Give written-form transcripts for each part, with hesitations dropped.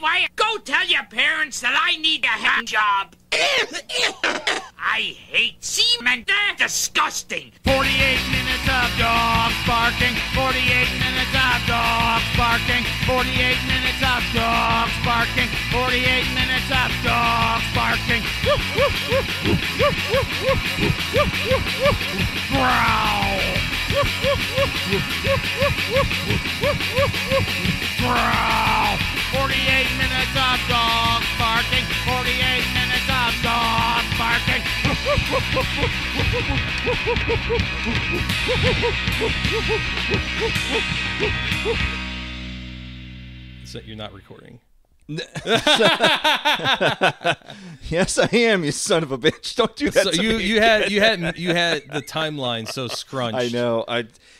Anyway, go tell your parents that I need a hand job. I hate cement. They're disgusting. 48 minutes of dogs barking. 48 minutes of dogs barking. 48 minutes of dogs barking. 48 minutes of dogs barking. Growl. Growl. 48 minutes of dogs barking. 48 minutes of dogs barking. So you're not recording. Yes, I am. You son of a bitch! Don't do that. So to me. you had the timeline so scrunched. I know.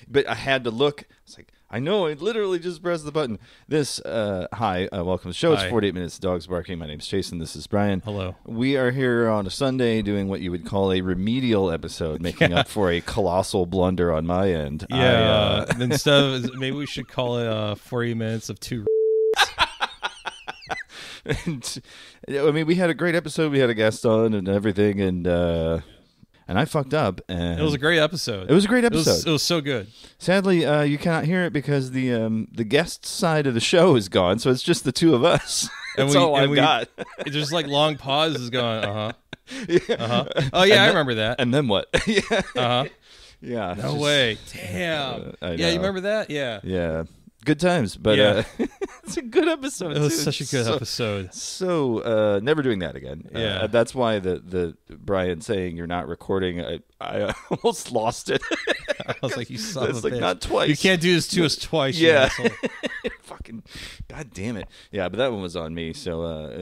But I had to look. It's like I know. I literally just pressed the button. This hi, welcome to the show. It's Hi. 48 minutes. Dogs barking. My name's Jason. This is Brian. Hello. We are here on a Sunday doing what you would call a remedial episode, making up for a colossal blunder on my end. Yeah. Instead of maybe we should call it 40 minutes of two. And, I mean, we had a great episode. We had a guest on and everything, and I fucked up. And It was a great episode. It was a great episode. It was so good. Sadly, you cannot hear it because the guest side of the show is gone, so it's just the two of us. That's all I've got. There's like long pauses going. Yeah. Oh yeah, I remember that. And then what? Yeah. Yeah. No way. Damn. I Yeah, you know. remember that? Yeah. Yeah. Good times, but Yeah. it's a good episode. It was too. such a good episode. So never doing that again. Yeah. That's why the Brian saying you're not recording, I almost lost it. I was like, you son It's of a like bitch. not twice. You can't do this to us twice. You Yeah. asshole. Fucking god damn it. Yeah, but that one was on me. So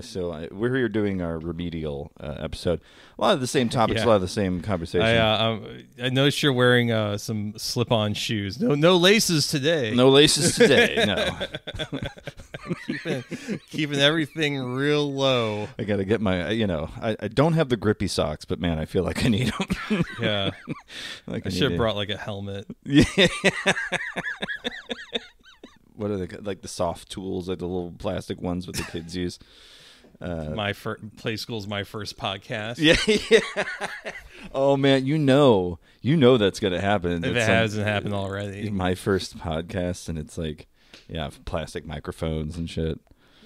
we're here doing our remedial episode. A lot of the same topics, Yeah. a lot of the same conversation. I noticed you're wearing some slip-on shoes. No laces today. No laces today. No. keeping everything real low. I got to get my, I don't have the grippy socks, but man, I feel like I need them. Yeah, Like I should have brought like a helmet. Yeah. What are they, like the soft tools, like the little plastic ones that the kids use? Play School's my first podcast. Yeah. Oh man, you know that's gonna happen. If it hasn't happened already. My first podcast, and it's like, yeah, plastic microphones and shit.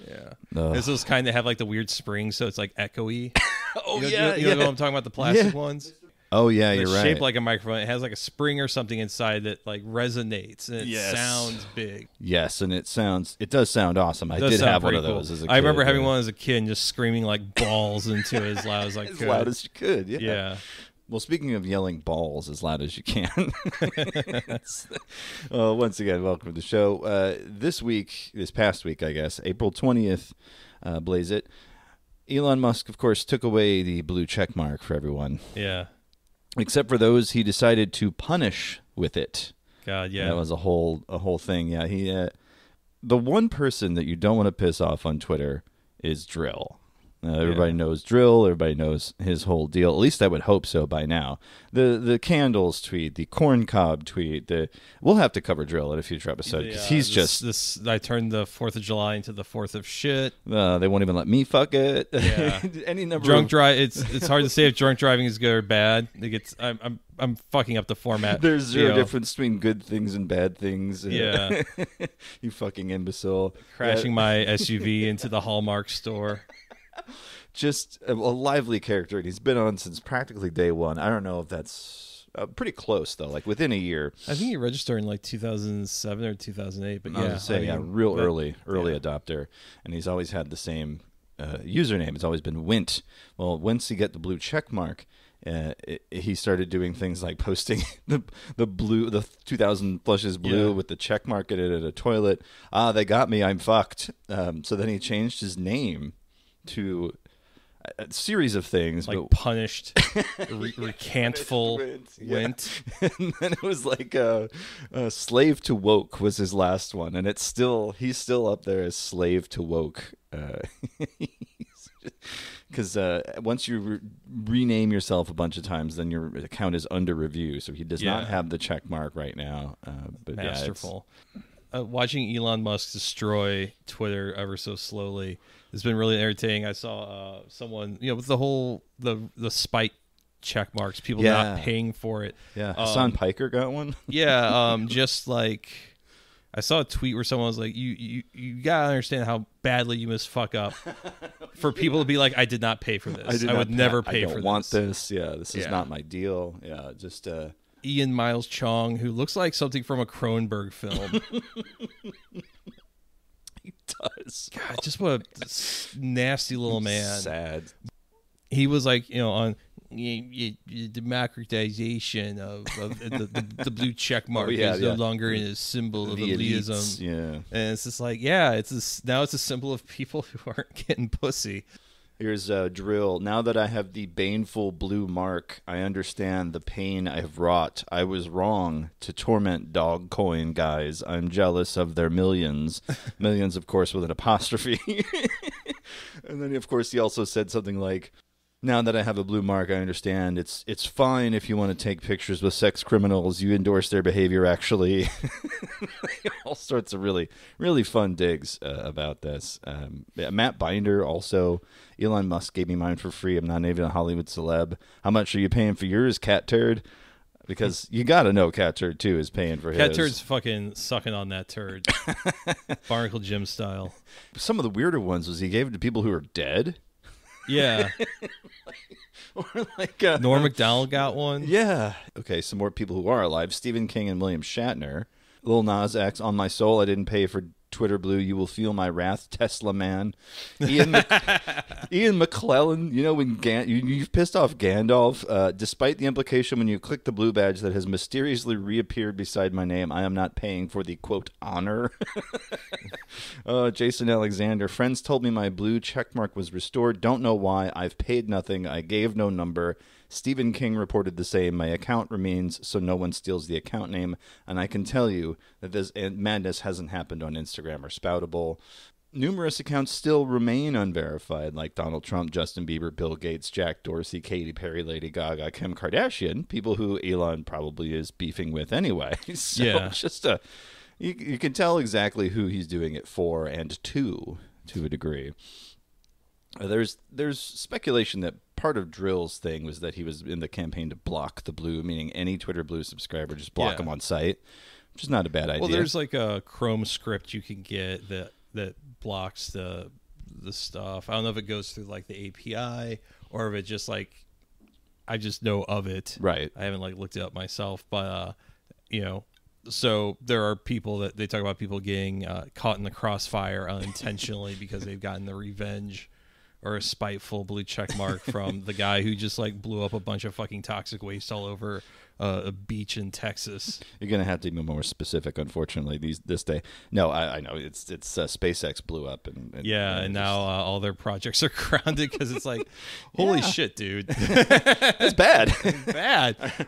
Yeah, Ugh. this those kind that have like the weird springs, so it's like echoey. Oh you know what I'm talking about? The plastic ones. Oh yeah, It's you're right. shaped like a microphone. It has like a spring or something inside that like resonates and it Yes. sounds big. Yes, and it does sound awesome. I It does did sound have one pretty of those cool. as a kid. I remember having yeah. one as a kid and just screaming like balls into it as loud as I could. As loud as you could. Yeah. Yeah. Well, speaking of yelling balls as loud as you can, once again, welcome to the show. This past week, I guess, April 20th, blaze it, Elon Musk, of course, took away the blue check mark for everyone. Yeah. Except for those he decided to punish with it. God, yeah. That was a whole thing. Yeah, he the one person that you don't want to piss off on Twitter is Drill. Everybody knows Drill. Everybody knows his whole deal. At least I would hope so by now. The candles tweet, the corn cob tweet. We'll have to cover Drill in a future episode because he's I turned the 4th of July into the 4th of shit. They won't even let me fuck it. Yeah. Any number Drunk of drive. It's hard to say if drunk driving is good or bad. I'm fucking up the format. There's zero difference between good things and bad things. Yeah. You fucking imbecile. Crashing my SUV into the Hallmark store. Just a lively character, and he's been on since practically day one. I don't know if that's pretty close, though, like within a year. I think he registered in like 2007 or 2008, but I was gonna say, real early adopter, and he's always had the same username. It's always been Wint. Well, once he got the blue check mark, he started doing things like posting the 2000 flushes blue with the check mark in it at a toilet. They got me. I'm fucked. So then he changed his name to a series of things, like but punished, recantful, Wint. And then it was like slave to woke was his last one, and he's still up there as slave to woke. Because once you rename yourself a bunch of times, then your account is under review. So he does not have the check mark right now. But masterful. watching Elon Musk destroy Twitter ever so slowly has been really entertaining. I saw someone, with the whole the spite check marks, people not paying for it. Yeah, Hassan Piker got one. Yeah, just like I saw a tweet where someone was like, "You gotta understand how badly you must fuck up for people to be like, I did not pay for this. I would never pay for this. I don't want this. Yeah, this is not my deal. Yeah, just Ian Miles Chong, who looks like something from a Cronenberg film." He does. God, just what a nasty little man. Sad. He was like, on the democratization of the blue check mark is no longer a symbol of elitism. Yeah, and it's just like, now it's a symbol of people who aren't getting pussy. Here's a drill. Now that I have the baneful blue mark, I understand the pain I have wrought. I was wrong to torment dog coin guys. I'm jealous of their millions. Millions, of course, with an apostrophe. And then, of course, he also said something like, now that I have a blue mark, I understand it's fine if you want to take pictures with sex criminals. You endorse their behavior, actually. All sorts of really, really fun digs about this. Matt Binder also. Elon Musk gave me mine for free. I'm not even a Hollywood celeb. How much are you paying for yours, Cat Turd? Because you got to know Cat Turd, too, is paying for his. Cat Turd's fucking sucking on that turd. Barnacle Jim style. Some of the weirder ones was he gave it to people who are dead. Yeah. Or like Norm Macdonald got one. Yeah. Okay, some more people who are alive. Stephen King and William Shatner. Lil Nas X, on my soul, I didn't pay for Twitter Blue. You will feel my wrath, Tesla man. Ian McClellan, when you've pissed off Gandalf, despite the implication when you click the blue badge that has mysteriously reappeared beside my name, I am not paying for the, quote, honor. Jason Alexander, friends told me my blue checkmark was restored. Don't know why. I've paid nothing. I gave no number. Stephen King reported the same. My account remains so no one steals the account name. And I can tell you that this madness hasn't happened on Instagram or Spoutable. Numerous accounts still remain unverified, like Donald Trump, Justin Bieber, Bill Gates, Jack Dorsey, Katy Perry, Lady Gaga, Kim Kardashian, people who Elon probably is beefing with anyway. So it's just you can tell exactly who he's doing it for and to a degree. There's speculation that part of Drill's thing was that he was in the campaign to block the Blue, meaning any Twitter Blue subscriber, just block him on site, which is not a bad idea. Well, there's like a Chrome script you can get that blocks the stuff. I don't know if it goes through like the API or if it just like I just know of it. Right. I haven't like looked it up myself, but so there are people that they talk about people getting caught in the crossfire unintentionally because they've gotten the revenge or a spiteful blue check mark from the guy who just like blew up a bunch of fucking toxic waste all over a beach in Texas. You're gonna have to be more specific, unfortunately, this day. No, I know it's SpaceX blew up and now all their projects are grounded because it's like, holy shit, dude, that's bad,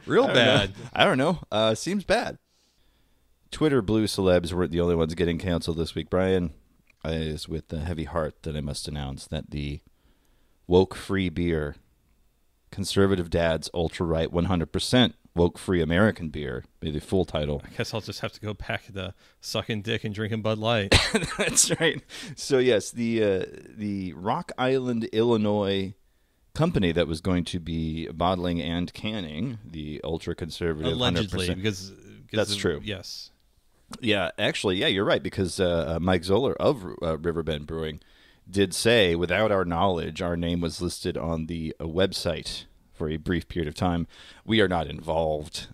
real bad. I don't know. Seems bad. Twitter Blue celebs weren't the only ones getting canceled this week, Brian. It is with a heavy heart that I must announce that the woke-free beer, Conservative Dad's ultra-right 100% woke-free American beer, be the full title. I guess I'll just have to go back to sucking dick and drinking Bud Light. That's right. So, yes, the Rock Island, Illinois company that was going to be bottling and canning the ultra-conservative allegedly, 100%. because that's true. Yes. Yeah, actually, you're right, because Mike Zoller of Riverbend Brewing did say, without our knowledge, our name was listed on the website for a brief period of time. We are not involved.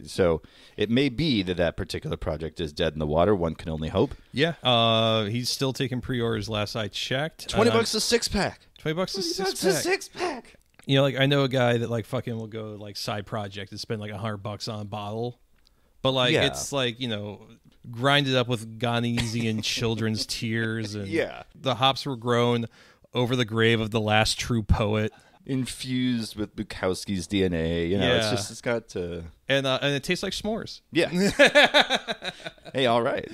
So it may be that particular project is dead in the water. One can only hope. Yeah. He's still taking pre-orders last I checked. $20 a six-pack. $20 a six-pack. Like I know a guy that like fucking will go like side project and spend like $100 on a bottle. But like it's like, grinded up with Gone Easy and Children's Tears, and the hops were grown over the grave of the last true poet, infused with Bukowski's DNA. It's got to, and it tastes like s'mores. Yeah. Hey, all right.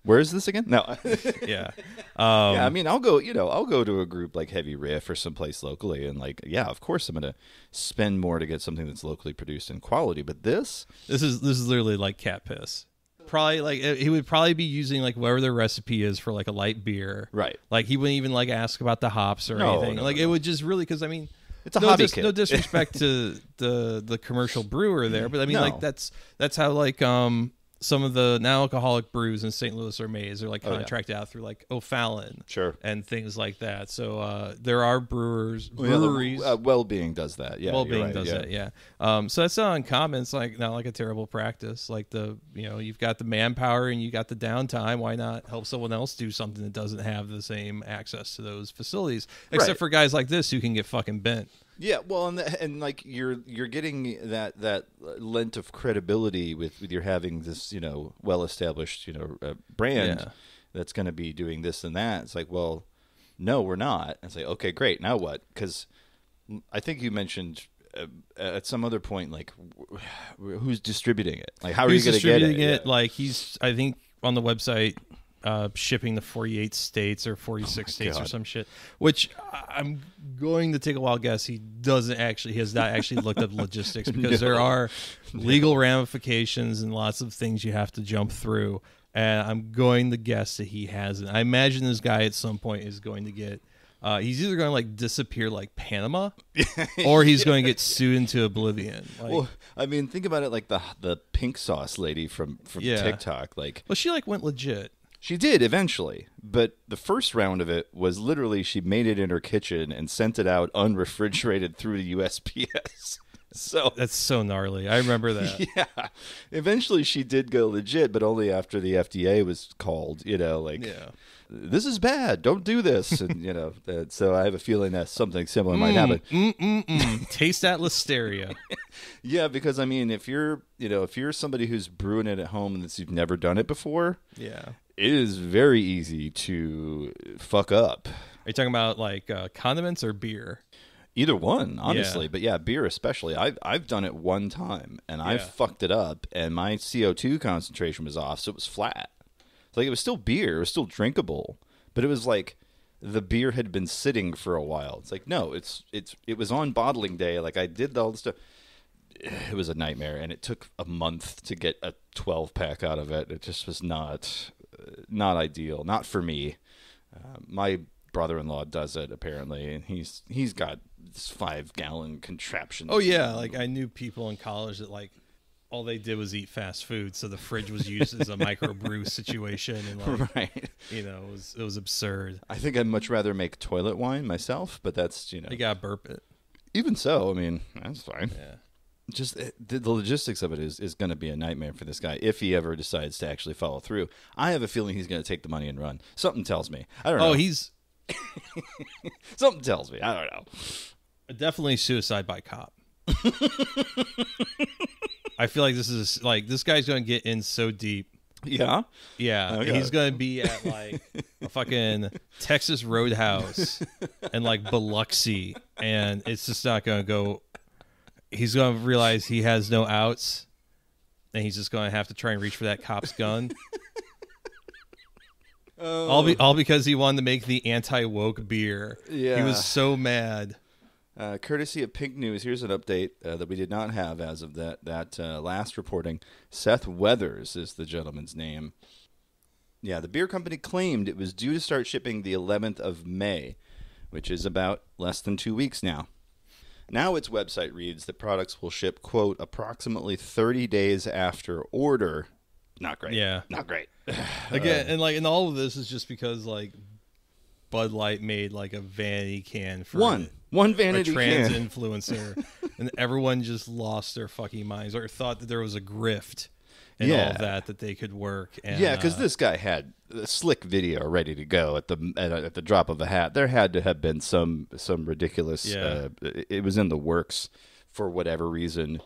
Where is this again? No. Yeah. I mean, I'll go to a group like Heavy Riff or someplace locally, and of course I'm gonna spend more to get something that's locally produced and quality. But this is literally like cat piss. probably like he would probably be using like whatever the recipe is for like a light beer. Right. Like he wouldn't even like ask about the hops or anything. Like it would just really because I mean. It's a hobby kit. No disrespect to the commercial brewer there, but I mean like that's how like some of the non-alcoholic brews in St. Louis are made. They're like contracted out through like O'Fallon, and things like that. So there are breweries. Well-being does that. Yeah, Well-being does that. Yeah. So that's not uncommon. It's like not like a terrible practice. Like you've got the manpower and you got the downtime. Why not help someone else do something that doesn't have the same access to those facilities? Except for guys like this who can get fucking bent. Yeah, well, and like you're getting that lent of credibility with your having this well established brand that's going to be doing this and that. It's like, well, no, we're not. It's like, okay, great. Now what? Because I think you mentioned at some other point like who's distributing it? Like how are you going to get it? Yeah. Like he's I think on the website. Shipping to 48 states or 46 states or some shit, which I'm going to take a wild guess. He has not actually looked up logistics because there are legal ramifications and lots of things you have to jump through. And I'm going to guess that he hasn't. I imagine this guy at some point is going to get, he's either going to like disappear like Panama or he's going to get sued into oblivion. Like, well, I mean, think about it like the pink sauce lady from TikTok. Like, well, she like went legit. She did eventually, but the first round of it was literally she made it in her kitchen and sent it out unrefrigerated through the USPS. So that's so gnarly. I remember that. Yeah. Eventually she did go legit, but only after the FDA was called, this is bad. Don't do this. And, so I have a feeling that something similar might happen. Taste that listeria. Yeah, because I mean, if you're somebody who's brewing it at home and you've never done it before, it is very easy to fuck up. Are you talking about like condiments or beer? Either one, honestly. But yeah, beer especially. I've done it one time and I fucked it up and my CO2 concentration was off, so it was flat. Like it was still beer, it was still drinkable, but it was like the beer had been sitting for a while. It's like no, it was on bottling day. Like I did all the stuff. It was a nightmare, and it took a month to get a 12-pack out of it. It just was not ideal, not for me. My brother-in-law does it apparently, and he's got this 5-gallon contraption. Oh yeah, like I knew people in college that like all they did was eat fast food, so the fridge was used as a microbrew situation, and like, it was absurd. I think I'd much rather make toilet wine myself, but that's you gotta burp it. Even so, I mean that's fine. Yeah. Just the logistics of it is going to be a nightmare for this guy if he ever decides to actually follow through. I have a feeling he's going to take the money and run. Something tells me. I don't know. Oh, he's something tells me. I don't know. Definitely suicide by cop. I feel like this guy's going to get in so deep. Yeah? Yeah. Okay. He's going to be at like a fucking Texas Roadhouse and like Biloxi, and it's just not going to go. He's going to realize he has no outs, and he's just going to have to try and reach for that cop's gun. All because he wanted to make the anti-woke beer. Yeah. He was so mad. Courtesy of Pink News, here's an update that we did not have as of that last reporting. Seth Weathers is the gentleman's name. Yeah, the beer company claimed it was due to start shipping the 11th of May, which is about less than 2 weeks now. Now its website reads that products will ship, quote, approximately 30 days after order. Not great. Yeah. Not great. Again, and all of this is just because like Bud Light made like a vanity can for one vanity a trans can. influencer, and everyone just lost their fucking minds or thought that there was a grift and all of that they could work. And, yeah, because this guy had a slick video ready to go at the drop of a hat. There had to have been some ridiculous. Yeah. It was in the works for whatever reason.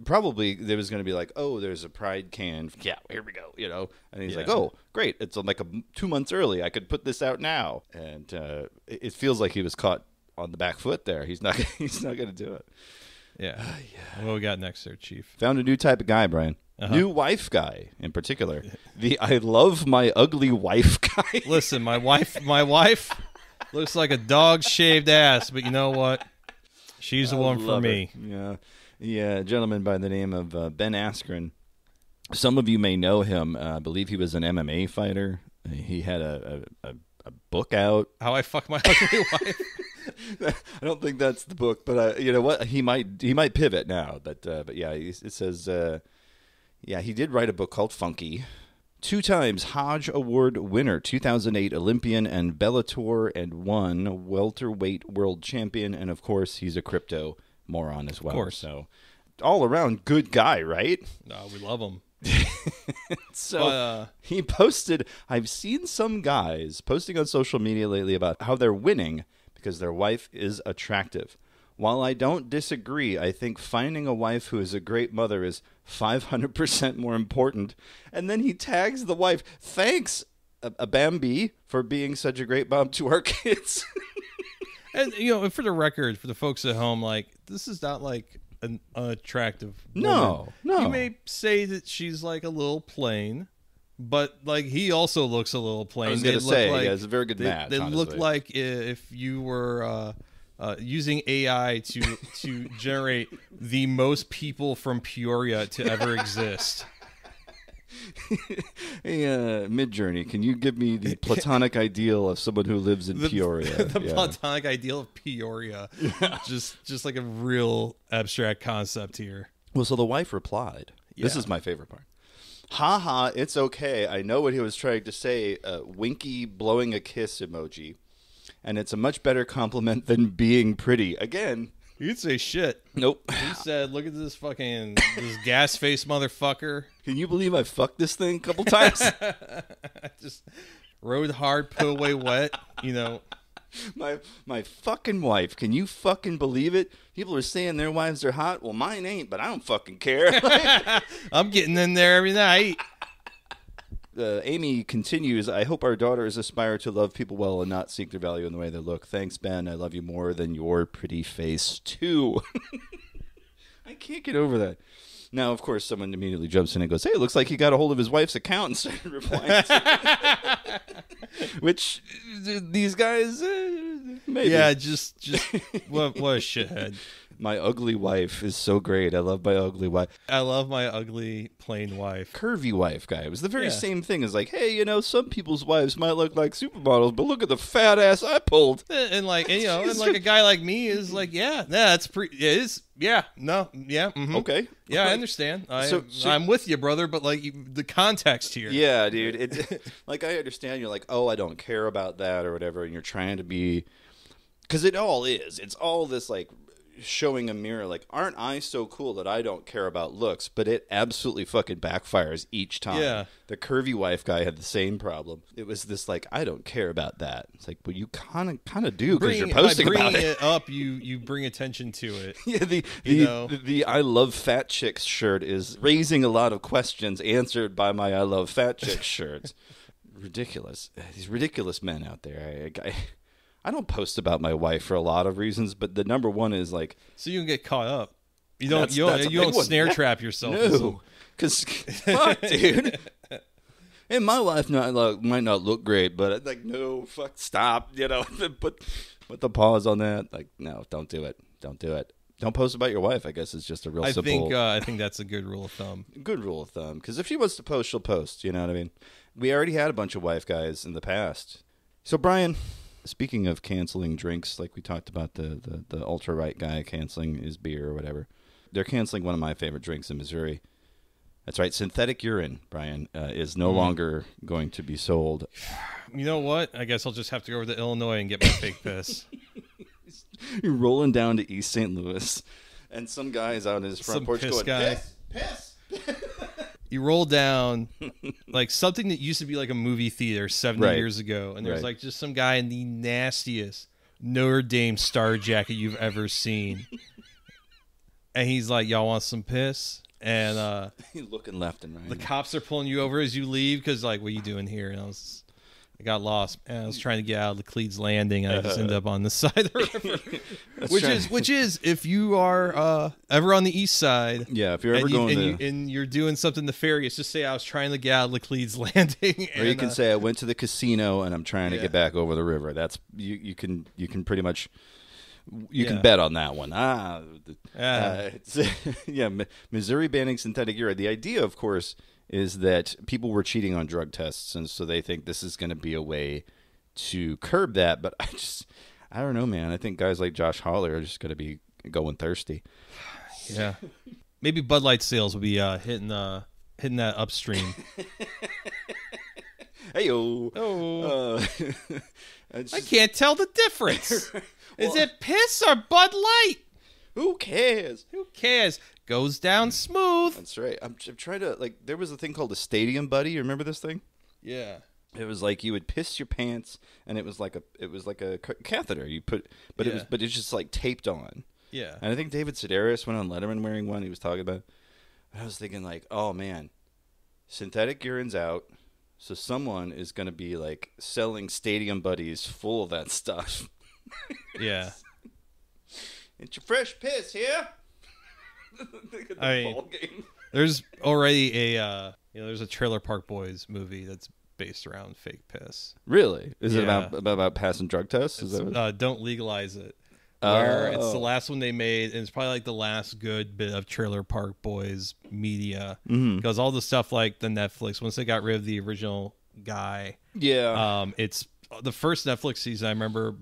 Probably there was going to be like, oh, there's a Pride can. Yeah, here we go. And he's like, oh, great. It's like 2 months early. I could put this out now. And it feels like he was caught on the back foot there. He's not going to do it. Yeah. What we got next there, Chief? Found a new type of guy, Brian. New wife guy in particular. The I love my ugly wife guy. Listen, my wife looks like a dog shaved ass, but you know what? She's the one for me. Yeah. Yeah, a gentleman by the name of Ben Askren Some of you may know him. I believe he was an MMA fighter. He had a book out. How I Fuck My Ugly Wife. I don't think that's the book, but you know what? He might pivot now. But yeah, it says he did write a book called Funky. 2 times Hodge Award winner, 2008 Olympian and Bellator and 1 welterweight world champion, and of course he's a crypto moron as well. Of course. So all around good guy, right? No, we love him. So he posted, I've seen some guys posting on social media lately about how they're winning because their wife is attractive. While I don't disagree, I think finding a wife who is a great mother is 500% more important. And then he tags the wife, thanks, a Bambi, for being such a great mom to our kids. And, for the record, for the folks at home, like, this is not like an unattractive woman. No. You may say that she's like a little plain, but like he also looks a little plain. I was going to say, it's a very good match. They honestly. look like if you were using AI to generate the most people from Peoria to ever exist. Hey, Midjourney, can you give me the platonic ideal of someone who lives in Peoria? The platonic ideal of Peoria. Just like a real abstract concept here. Well, so the wife replied. This is my favorite part. Ha ha, it's okay. I know what he was trying to say. Winky blowing a kiss emoji. And it's a much better compliment than being pretty. Again. You could say shit. Nope. He said, look at this this gas face motherfucker. Can you believe I fucked this thing a couple times? Just rode hard, put away wet, My fucking wife. Can you fucking believe it? People are saying their wives are hot. Well, mine ain't, but I don't fucking care. I'm getting in there every night. Amy continues, I hope our daughters aspire to love people well and not seek their value in the way they look. Thanks, Ben. I love you more than your pretty face, too. I can't get over that. Now, of course, someone immediately jumps in and goes, hey, it looks like he got a hold of his wife's account and started replying to which, these guys, maybe. Yeah, just what a shithead. My ugly wife is so great. I love my ugly wife. I love my ugly, plain wife. Curvy wife guy. It was the very same thing as like, hey, some people's wives might look like supermodels, but look at the fat ass I pulled. And like a guy like me is like, that's it is. Yeah, no, yeah. Mm-hmm. Okay. Yeah, I understand. I'm with you, brother, but like the context here. Yeah, dude. It like I understand you're like, oh, I don't care about that or whatever, and you're trying to be, because it all is. It's all this like showing a mirror like, aren't I so cool that I don't care about looks? But it absolutely fucking backfires each time. Yeah. The curvy wife guy had the same problem. It was this like, I don't care about that. It's like, well, you kind of do because you're posting about it. Bringing it up, you bring attention to it. Yeah, the I love fat chicks shirt is raising a lot of questions answered by my I love fat chicks shirt. Ridiculous. These ridiculous men out there. I don't post about my wife for a lot of reasons, but the number one is like, so you can get caught up. You don't snare trap yourself. No, because fuck, dude. And my wife might not look great, but like, no, fuck, stop. Put the pause on that. Like, no, don't do it. Don't do it. Don't post about your wife. I guess it's just a real simple. I think that's a good rule of thumb. Good rule of thumb, because if she wants to post, she'll post. You know what I mean? We already had a bunch of wife guys in the past. So Brian. Speaking of canceling drinks, like we talked about the ultra-right guy canceling his beer or whatever, they're canceling one of my favorite drinks in Missouri. That's right. Synthetic urine, Brian, is no longer going to be sold. You know what? I guess I'll just have to go over to Illinois and get my fake piss. You're rolling down to East St. Louis, and some guy's out on his front porch going, piss. You roll down like something that used to be like a movie theater 70 years ago, and there's like just some guy in the nastiest Notre Dame star jacket you've ever seen. And he's like, y'all want some piss? And he's looking left and right. The cops are pulling you over as you leave because like, what are you doing here? And I got lost. And I was trying to get out of the Cleves Landing, and I just ended up on the side of the river. which is if you are ever on the east side. Yeah, if you're ever going and you're doing something nefarious, just say I was trying to get out of the Cleves Landing. Or you can say I went to the casino and I'm trying to get back over the river. That's you can pretty much. You can bet on that one. Missouri banning synthetic urine. The idea, of course, is that people were cheating on drug tests, and so they think this is going to be a way to curb that. But I don't know, man. I think guys like Josh Hawley are just going to be going thirsty. Yeah. Maybe Bud Light sales will be hitting that upstream. Hey-yo. Oh. I can't tell the difference. Is it piss or Bud Light? Who cares? Who cares? Goes down smooth. That's right. I'm trying to, like, there was a thing called a Stadium Buddy. You remember this thing? Yeah. It was like you would piss your pants, and it was like a catheter. You put, but it's just like taped on. Yeah. And I think David Sedaris went on Letterman wearing one. He was talking about. I was thinking like, oh man, synthetic urine's out, so someone is going to be like selling Stadium Buddies full of that stuff. Yeah. It's your fresh piss here. There's already there's a Trailer Park Boys movie that's based around fake piss. Really? Is it about passing drug tests? Is that Don't Legalize It. Where it's the last one they made, and it's probably like the last good bit of Trailer Park Boys media. Because all the stuff like the Netflix, once they got rid of the original guy, it's the first Netflix season. I remember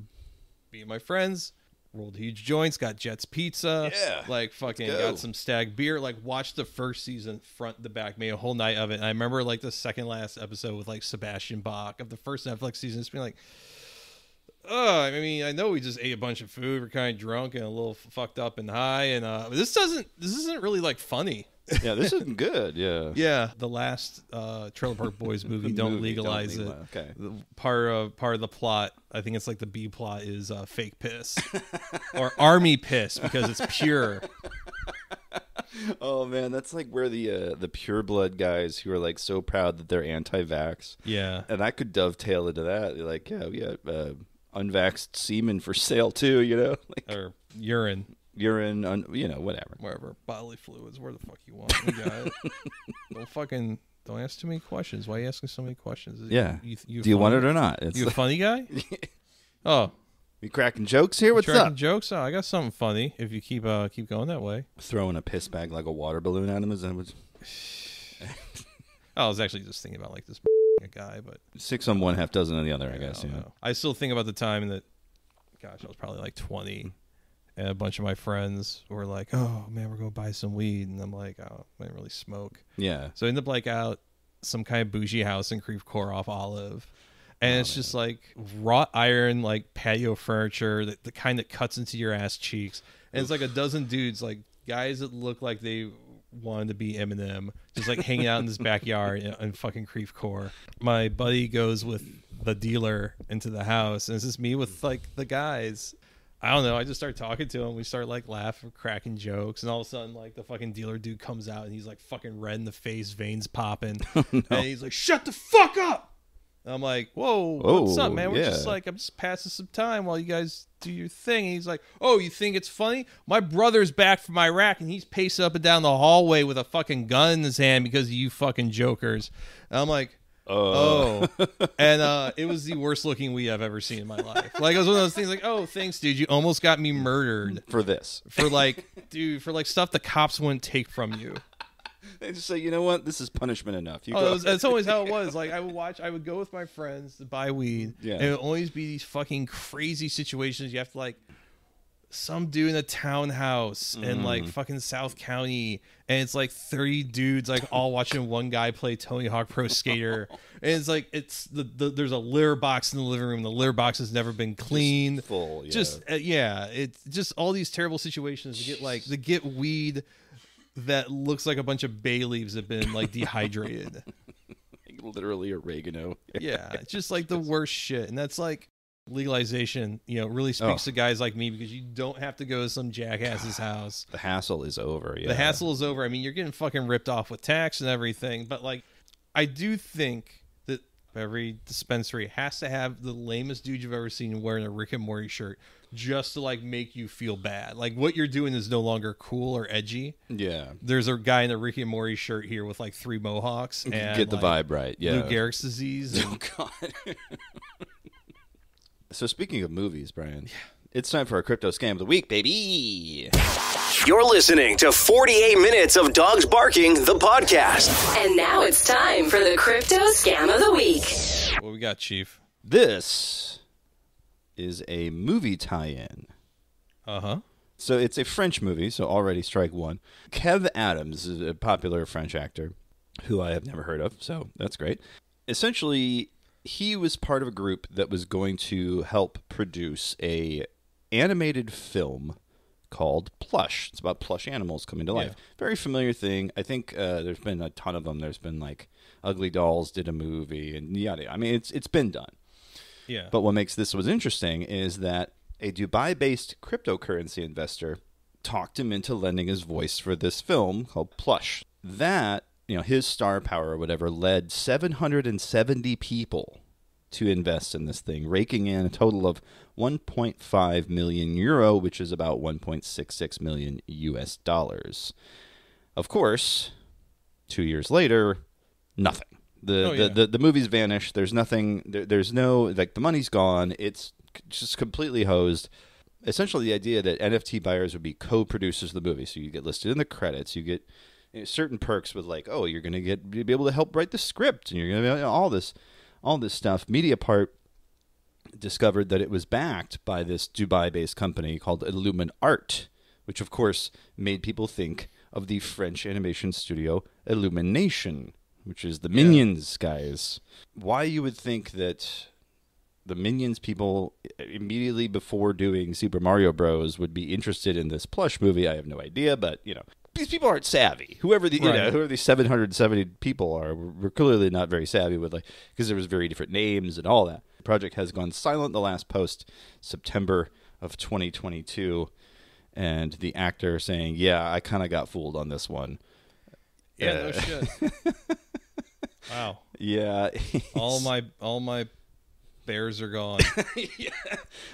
being with my friends, rolled huge joints, got Jets Pizza, like fucking got some Stag beer, like watched the first season front to back, made a whole night of it. And I remember like the second last episode with like Sebastian Bach of the first Netflix season, just being like, I mean, I know we just ate a bunch of food, we're kind of drunk and a little fucked up and high, and this isn't really like funny. Yeah, this isn't good. Yeah. The last Trailer Park Boys movie, Don't Legalize It. Okay. Part of the plot, I think it's like the B plot, is fake piss or army piss because it's pure. Oh man, that's like where the pure blood guys who are like so proud that they're anti-vax. Yeah. And I could dovetail into that. Like, unvaxxed semen for sale too, like, or urine, whatever. Wherever. Bodily fluids, where the fuck you want. We got it. Don't ask too many questions. Why are you asking so many questions? Do you want it or not? You a funny guy? Oh. You cracking jokes here? What's cracking up? Jokes? Oh, I got something funny if you keep going that way. Throwing a piss bag like a water balloon at him is that what... I was actually just thinking about like this a guy, but 6 on one, half dozen on the other, I guess. I still think about the time that, gosh, I was probably like 20, and a bunch of my friends were like, "Oh man, we're gonna buy some weed," and I'm like, "Oh, I didn't really smoke." Yeah. So I ended up like out some kind of bougie house in Creve Coeur off Olive, and it's just like wrought iron, like patio furniture, the kind that cuts into your ass cheeks, and it's like a dozen dudes, like guys that look like they wanted to be Eminem, just like hanging out in this backyard in fucking Creve Coeur. My buddy goes with the dealer into the house, and it's just me with like the guys. I don't know, I just start talking to him. We start like laughing, cracking jokes, and all of a sudden like the fucking dealer dude comes out and he's like fucking red in the face, veins popping. And he's like, "Shut the fuck up!" And I'm like, "Whoa, what's up, man? We're just like, I'm just passing some time while you guys do your thing." And he's like, "Oh, you think it's funny? My brother's back from Iraq and he's pacing up and down the hallway with a fucking gun in his hand because of you fucking jokers." And I'm like, oh. And it was the worst looking weed I've ever seen in my life. Like, it was one of those things like, "Oh, thanks, dude. You almost got me murdered for this." For like, dude, for like stuff the cops wouldn't take from you. They just say, "You know what? This is punishment enough." That's always how it was. Like, I would go with my friends to buy weed, and it would always be these fucking crazy situations. You have to like some dude in a townhouse in like fucking South County, and it's like 30 dudes like all watching one guy play Tony Hawk Pro Skater, and it's like there's a litter box in the living room. The litter box has never been cleaned. Just full, it's just all these terrible situations to get weed that looks like a bunch of bay leaves have been like dehydrated. Literally oregano. Yeah, it's just like the worst shit. And that's like legalization, really speaks to guys like me, because you don't have to go to some jackass's house. The hassle is over. Yeah. The hassle is over. I mean, you're getting fucking ripped off with tax and everything, but like, I do think that every dispensary has to have the lamest dude you've ever seen wearing a Rick and Morty shirt just to like make you feel bad. Like, what you're doing is no longer cool or edgy. Yeah. There's a guy in a Rick and Morty shirt here with like 3 mohawks and get the vibe right. Yeah. Lou Gehrig's disease. Oh God. So speaking of movies, Brian, it's time for our crypto scam of the week, baby. You're listening to 48 Minutes of Dogs Barking, the podcast. And now it's time for the Crypto Scam of the Week. What we got, Chief? This is a movie tie-in. Uh-huh. So it's a French movie, so already strike one. Kev Adams is a popular French actor who I have never heard of, so that's great. Essentially, he was part of a group that was going to help produce a animated film called Plush. It's about plush animals coming to life. Yeah. Very familiar thing. I think there's been a ton of them. There's been like Ugly Dolls did a movie and yada. I mean, it's been done. Yeah. But what makes this was interesting is that a Dubai-based cryptocurrency investor talked him into lending his voice for this film called Plush. That, his star power or whatever led 770 people to invest in this thing, raking in a total of 1.5 million euro, which is about 1.66 million US dollars. Of course, 2 years later, nothing. The movie's vanished. There's nothing. There's no, the money's gone. It's just completely hosed. Essentially, the idea that NFT buyers would be co-producers of the movie, so you get listed in the credits, you get certain perks with you're going to be able to help write the script, and you're going to be all this stuff. Mediapart discovered that it was backed by this Dubai-based company called Illumin Art, which of course made people think of the French animation studio Illumination, which is the Minions guys. Why you would think that the Minions people immediately before doing Super Mario Bros. Would be interested in this Plush movie, I have no idea, but these people aren't savvy. Whoever these 770 people are, were clearly not very savvy with because there was very different names and all that. The project has gone silent. The last post, September of 2022, and the actor saying, "Yeah, I kind of got fooled on this one." Yeah, no shit. Wow. Yeah. all my bears are gone.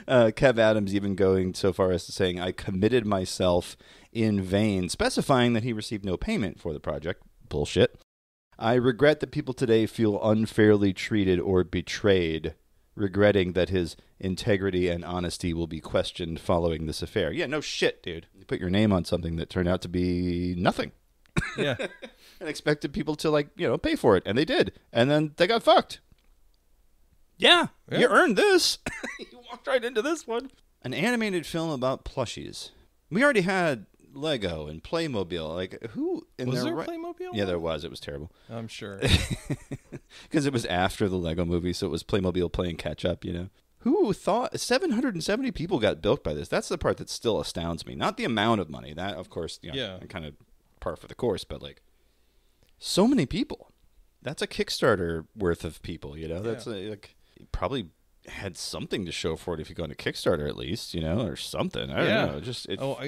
Kev Adams even going so far as to saying, "I committed myself in vain," specifying that he received no payment for the project. Bullshit. "I regret that people today feel unfairly treated or betrayed, regretting that his integrity and honesty will be questioned following this affair." Yeah, no shit, dude. You put your name on something that turned out to be nothing. Yeah. And expected people to pay for it, and they did. And then they got fucked. Yeah. You earned this. You walked right into this one. An animated film about plushies. We already had Lego and Playmobil. Who in was their there Playmobil? Yeah, there was. It was terrible. I'm sure. Because it was after the Lego movie, so it was Playmobil playing catch up, Who thought 770 people got bilked by this? That's the part that still astounds me. Not the amount of money. That, of course, kind of par for the course, but so many people. That's a Kickstarter worth of people, That's you probably had something to show for it if you go into Kickstarter at least, or something. I don't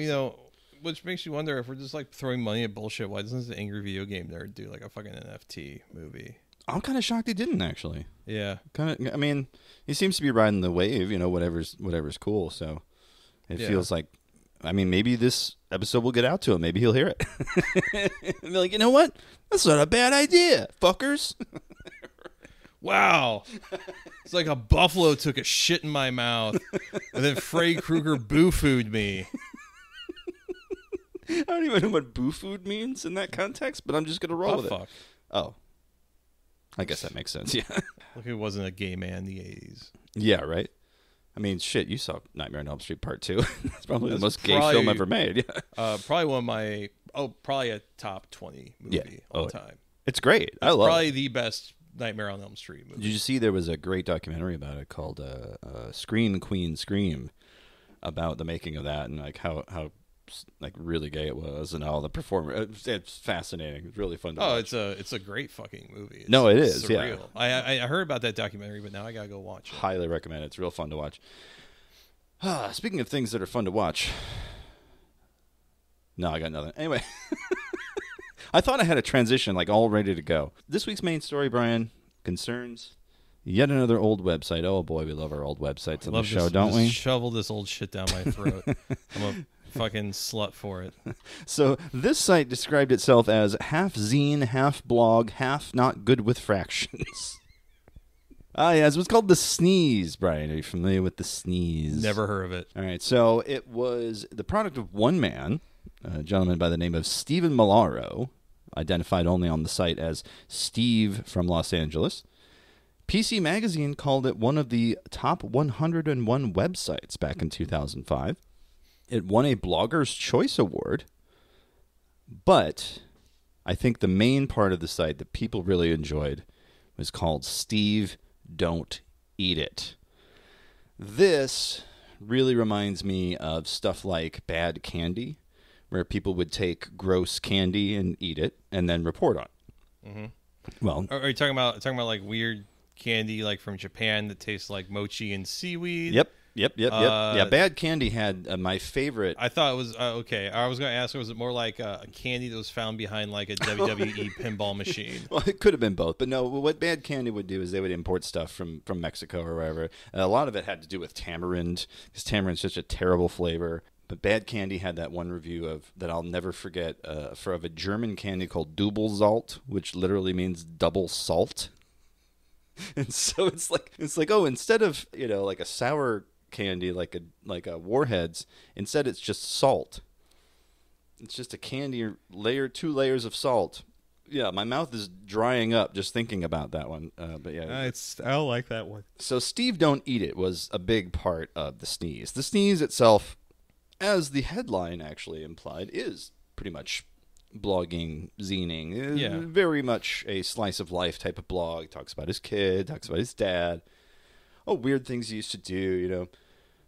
know. Which makes you wonder if we're just throwing money at bullshit. Why doesn't this angry video game nerd do a fucking NFT movie? I'm kind of shocked he didn't actually. Yeah. I mean, he seems to be riding the wave, whatever's cool. So it feels like, maybe this episode will get out to him. Maybe he'll hear it. And be like, you know what? That's not a bad idea, fuckers. Wow. It's like a buffalo took a shit in my mouth, and then Freddy Krueger boo-fooed me. I don't even know what boo-food means in that context, but I'm just going to roll with fuck. it. Oh. I guess that makes sense, yeah. Look, it wasn't a gay man in the 80s. Yeah, right? Shit, you saw Nightmare on Elm Street Part 2. It's probably the most gay film ever made, yeah. Probably one of my, probably a top 20 movie all time. It's great. I love it. Probably the best Nightmare on Elm Street movie. Did you see there was a great documentary about it called Scream Queen Scream, about the making of that and how really gay it was and all the performers. It's fascinating. It's really fun to watch. It's a great fucking movie. It's surreal. Yeah. I heard about that documentary, but now I gotta go watch it. Highly recommend it. It's real fun to watch. Speaking of things that are fun to watch, no, I got nothing. Anyway, I thought I had a transition all ready to go. This week's main story, Brian, concerns yet another old website. Oh boy, we love our old websites on the show, don't we? Shovel this old shit down my throat. I'm a fucking slut for it. So this site described itself as half zine, half blog, half not good with fractions. Yeah, it was called The Sneeze, Brian. Are you familiar with The Sneeze? Never heard of it. All right, so it was the product of one man a gentleman by the name of Stephen Malaro, identified only on the site as Steve from Los Angeles. PC Magazine called it one of the top 101 websites back in 2005. It won a Blogger's Choice Award, but I think the main part of the site that people really enjoyed was called Steve Don't Eat It. This really reminds me of stuff like Bad Candy, where people would take gross candy and eat it and then report on it. Mm-hmm. Well, are you talking about like weird candy like from Japan that tastes like mochi and seaweed? Yep. Yeah, Bad Candy had my favorite. I thought it was okay. I was going to ask, was it more like a candy that was found behind like a WWE pinball machine? Well, it could have been both, but no. What Bad Candy would do is they would import stuff from Mexico or wherever. A lot of it had to do with tamarind, because tamarind's such a terrible flavor. But Bad Candy had that one review that I'll never forget of a German candy called Doppelsalz, which literally means double salt. And so it's like oh, instead of like a sour candy like a Warheads, instead it's just salt. It's just a candy layer, 2 layers of salt. Yeah, my mouth is drying up just thinking about that one. But yeah, I don't like that one. So Steve Don't Eat It was a big part of the sneeze. The sneeze itself, as the headline actually implied, is pretty much blogging, zining. Yeah. Very much a slice of life type of blog. Talks about his kid, talks about his dad. Oh, weird things he used to do,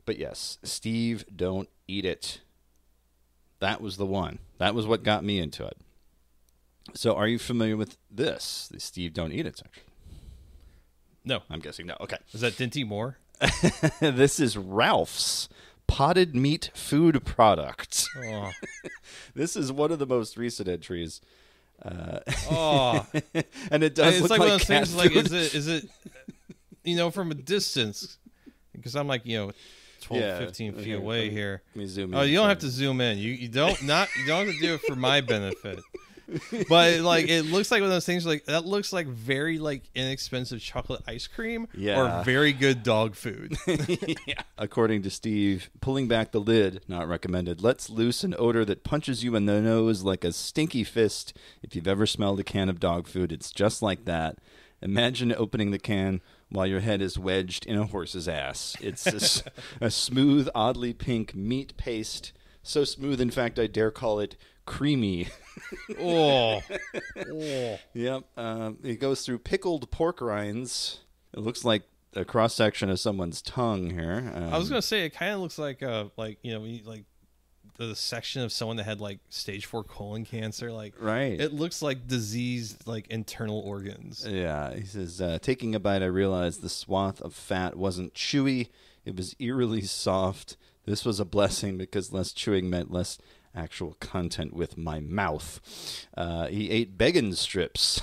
But yes, Steve Don't Eat It. That was the one. That was what got me into it. So are you familiar with this, the Steve Don't Eat It section? No. I'm guessing no. Okay. Is that Dinty Moore? This is Ralph's potted meat food product. Oh. This is one of the most recent entries. Oh. And it does it's look like one like of those cat things like, food. is it from a distance, because I'm like 12, 15 feet away here. Let me zoom in. Oh, you don't have to zoom in. You don't have to do it for my benefit. But it looks like one of those things that looks like very inexpensive chocolate ice cream, Yeah. or very good dog food. Yeah. According to Steve, pulling back the lid, not recommended, lets loose an odor that punches you in the nose like a stinky fist. If you've ever smelled a can of dog food, it's just like that. Imagine opening the can while your head is wedged in a horse's ass. It's a smooth, oddly pink meat paste. So smooth, in fact, I dare call it creamy. Oh. Yep. It goes through pickled pork rinds. It looks like a cross-section of someone's tongue here. I was going to say, it kind of looks like the section of someone that had stage 4 colon cancer. Right. It looks like diseased internal organs. Yeah. He says, taking a bite, I realized the swath of fat wasn't chewy. It was eerily soft. This was a blessing because less chewing meant less actual content with my mouth. He ate bacon strips.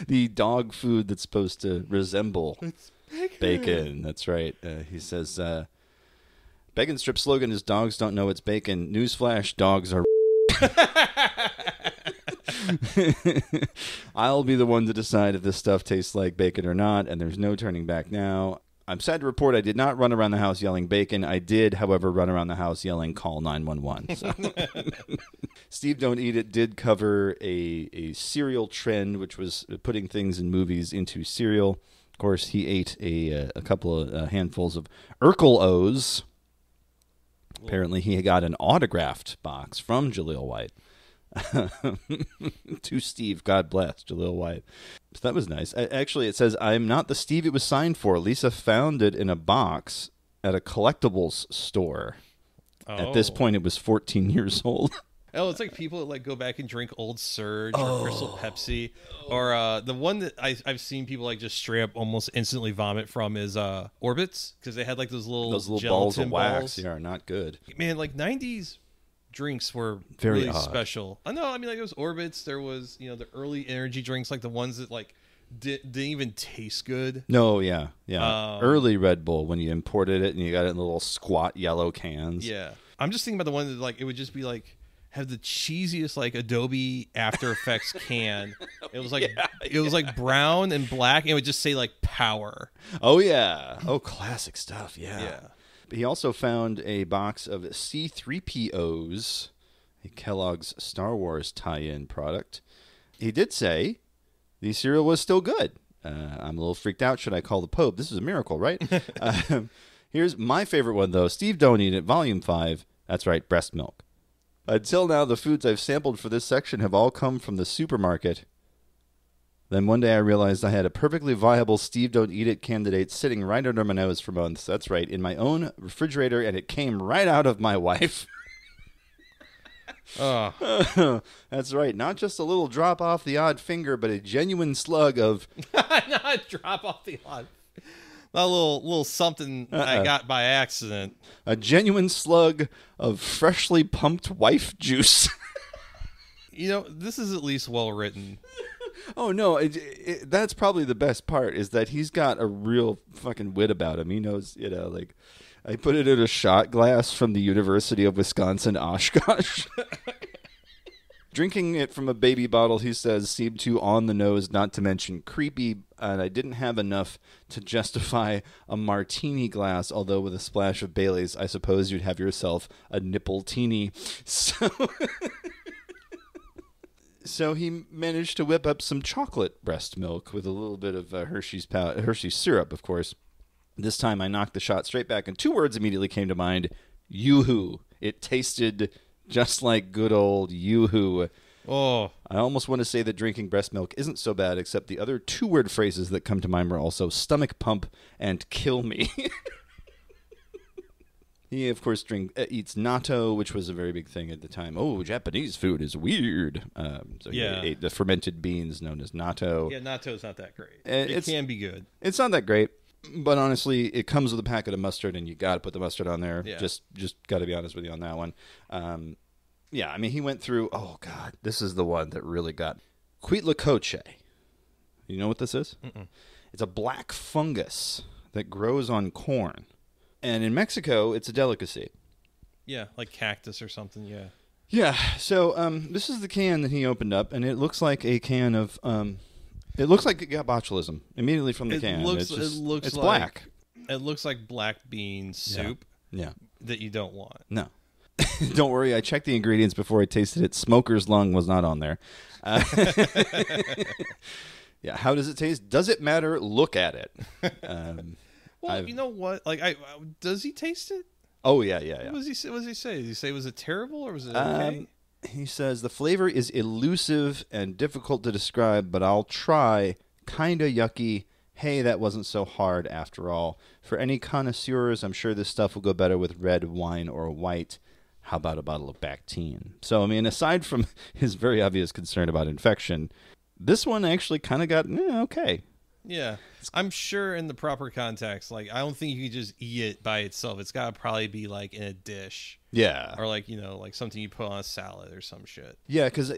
The dog food that's supposed to resemble bacon. That's right. He says, bacon strip slogan is dogs don't know it's bacon. Newsflash, dogs are I'll be the one to decide if this stuff tastes like bacon or not, and there's no turning back now. I'm sad to report I did not run around the house yelling bacon. I did, however, run around the house yelling call 911. So. Steve Don't Eat It did cover a cereal trend, which was putting things in movies into cereal. Of course, he ate a couple of handfuls of Urkel O's. Apparently, he got an autographed box from Jaleel White. To Steve, God bless Jaleel White. So that was nice. Actually, it says, I'm not the Steve it was signed for. Lisa found it in a box at a collectibles store. Oh. At this point, it was 14 years old. Oh, it's like people that go back and drink Old Surge or Crystal Pepsi, or the one that I've seen people just straight up almost instantly vomit from is Orbits, because they had those little balls of wax. balls. Yeah, are not good. Man, 90s drinks were Very really odd. special. I know. I mean, there was Orbits. There was the early energy drinks, the ones that didn't even taste good. No, yeah. Early Red Bull, when you imported it and you got it in little squat yellow cans. Yeah, I'm just thinking about the one that it would just be have the cheesiest like Adobe After Effects can. It was like it was like brown and black, and it would just say like power. Oh yeah. Oh, classic stuff. Yeah. Yeah. He also found a box of C-3POs, a Kellogg's Star Wars tie-in product. He did say the cereal was still good. I'm a little freaked out. Should I call the Pope? This is a miracle, right? Here's my favorite one, though. Steve Don't Eat It, Volume 5. That's right, breast milk. Until now, the foods I've sampled for this section have all come from the supermarket. Then one day I realized I had a perfectly viable Steve Don't Eat It candidate sitting right under my nose for months. That's right, in my own refrigerator, and it came right out of my wife. Oh. That's right. Not just a little drop off the odd finger, but a genuine slug of... Not drop off the odd. Not a little something I got by accident. A genuine slug of freshly pumped wife juice. You know, this is at least well written. Oh, no. That's probably the best part, is that he's got a real fucking wit about him. He knows, like... I put it in a shot glass from the University of Wisconsin Oshkosh. Drinking it from a baby bottle, he says, seemed too on the nose, not to mention creepy, and I didn't have enough to justify a martini glass, although with a splash of Bailey's, I suppose you'd have yourself a nipple-teeny. So he managed to whip up some chocolate breast milk with a little bit of Hershey's syrup, of course. This time I knocked the shot straight back, and 2 words immediately came to mind. Yoo-hoo. It tasted just like good old Yoo-hoo. Oh. I almost want to say that drinking breast milk isn't so bad, except the other 2-word phrases that come to mind were also stomach pump and kill me. He, of course, eats natto, which was a very big thing at the time. Oh, Japanese food is weird. So he ate the fermented beans known as natto. Yeah, natto's not that great. It can be good. It's not that great. But honestly, it comes with a packet of mustard, and you got to put the mustard on there. Yeah. Just got to be honest with you on that one. Yeah, I mean, he went through. Oh God, this is the one that really got Huitlacoche. You know what this is? Mm-mm. It's a black fungus that grows on corn, and in Mexico, it's a delicacy. Yeah, like cactus or something. Yeah. Yeah. So this is the can that he opened up, and it looks like a can of. It looks like it got botulism immediately from the can. It's black. It looks like black bean soup. Yeah. That you don't want. No. Don't worry. I checked the ingredients before I tasted it. Smoker's lung was not on there. Yeah. How does it taste? Does it matter? Look at it. Well, you know what? Like, does he taste it? Oh yeah. What does he say? Did he say was it terrible or was it okay? He says, the flavor is elusive and difficult to describe, but I'll try. Kinda yucky. Hey, that wasn't so hard after all. For any connoisseurs, I'm sure this stuff will go better with red wine or white. How about a bottle of Bactine? So, I mean, aside from his very obvious concern about infection, this one actually kind of got, okay. Yeah. I'm sure in the proper context, like, I don't think you can just eat it by itself. It's got to probably be, like, in a dish. Yeah. Or, like, like something you put on a salad or some shit. Yeah, because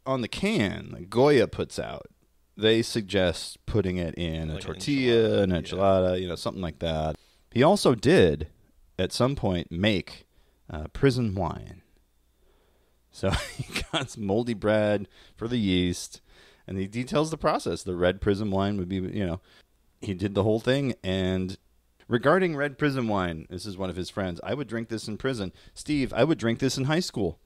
on the can, like Goya puts out, they suggest putting it in like a tortilla, an enchilada, something like that. He also did, at some point, make prison wine. So he got some moldy bread for the yeast, and he details the process. The red prison wine would be, he did the whole thing. And regarding red prison wine, this is one of his friends. I would drink this in prison. Steve, I would drink this in high school.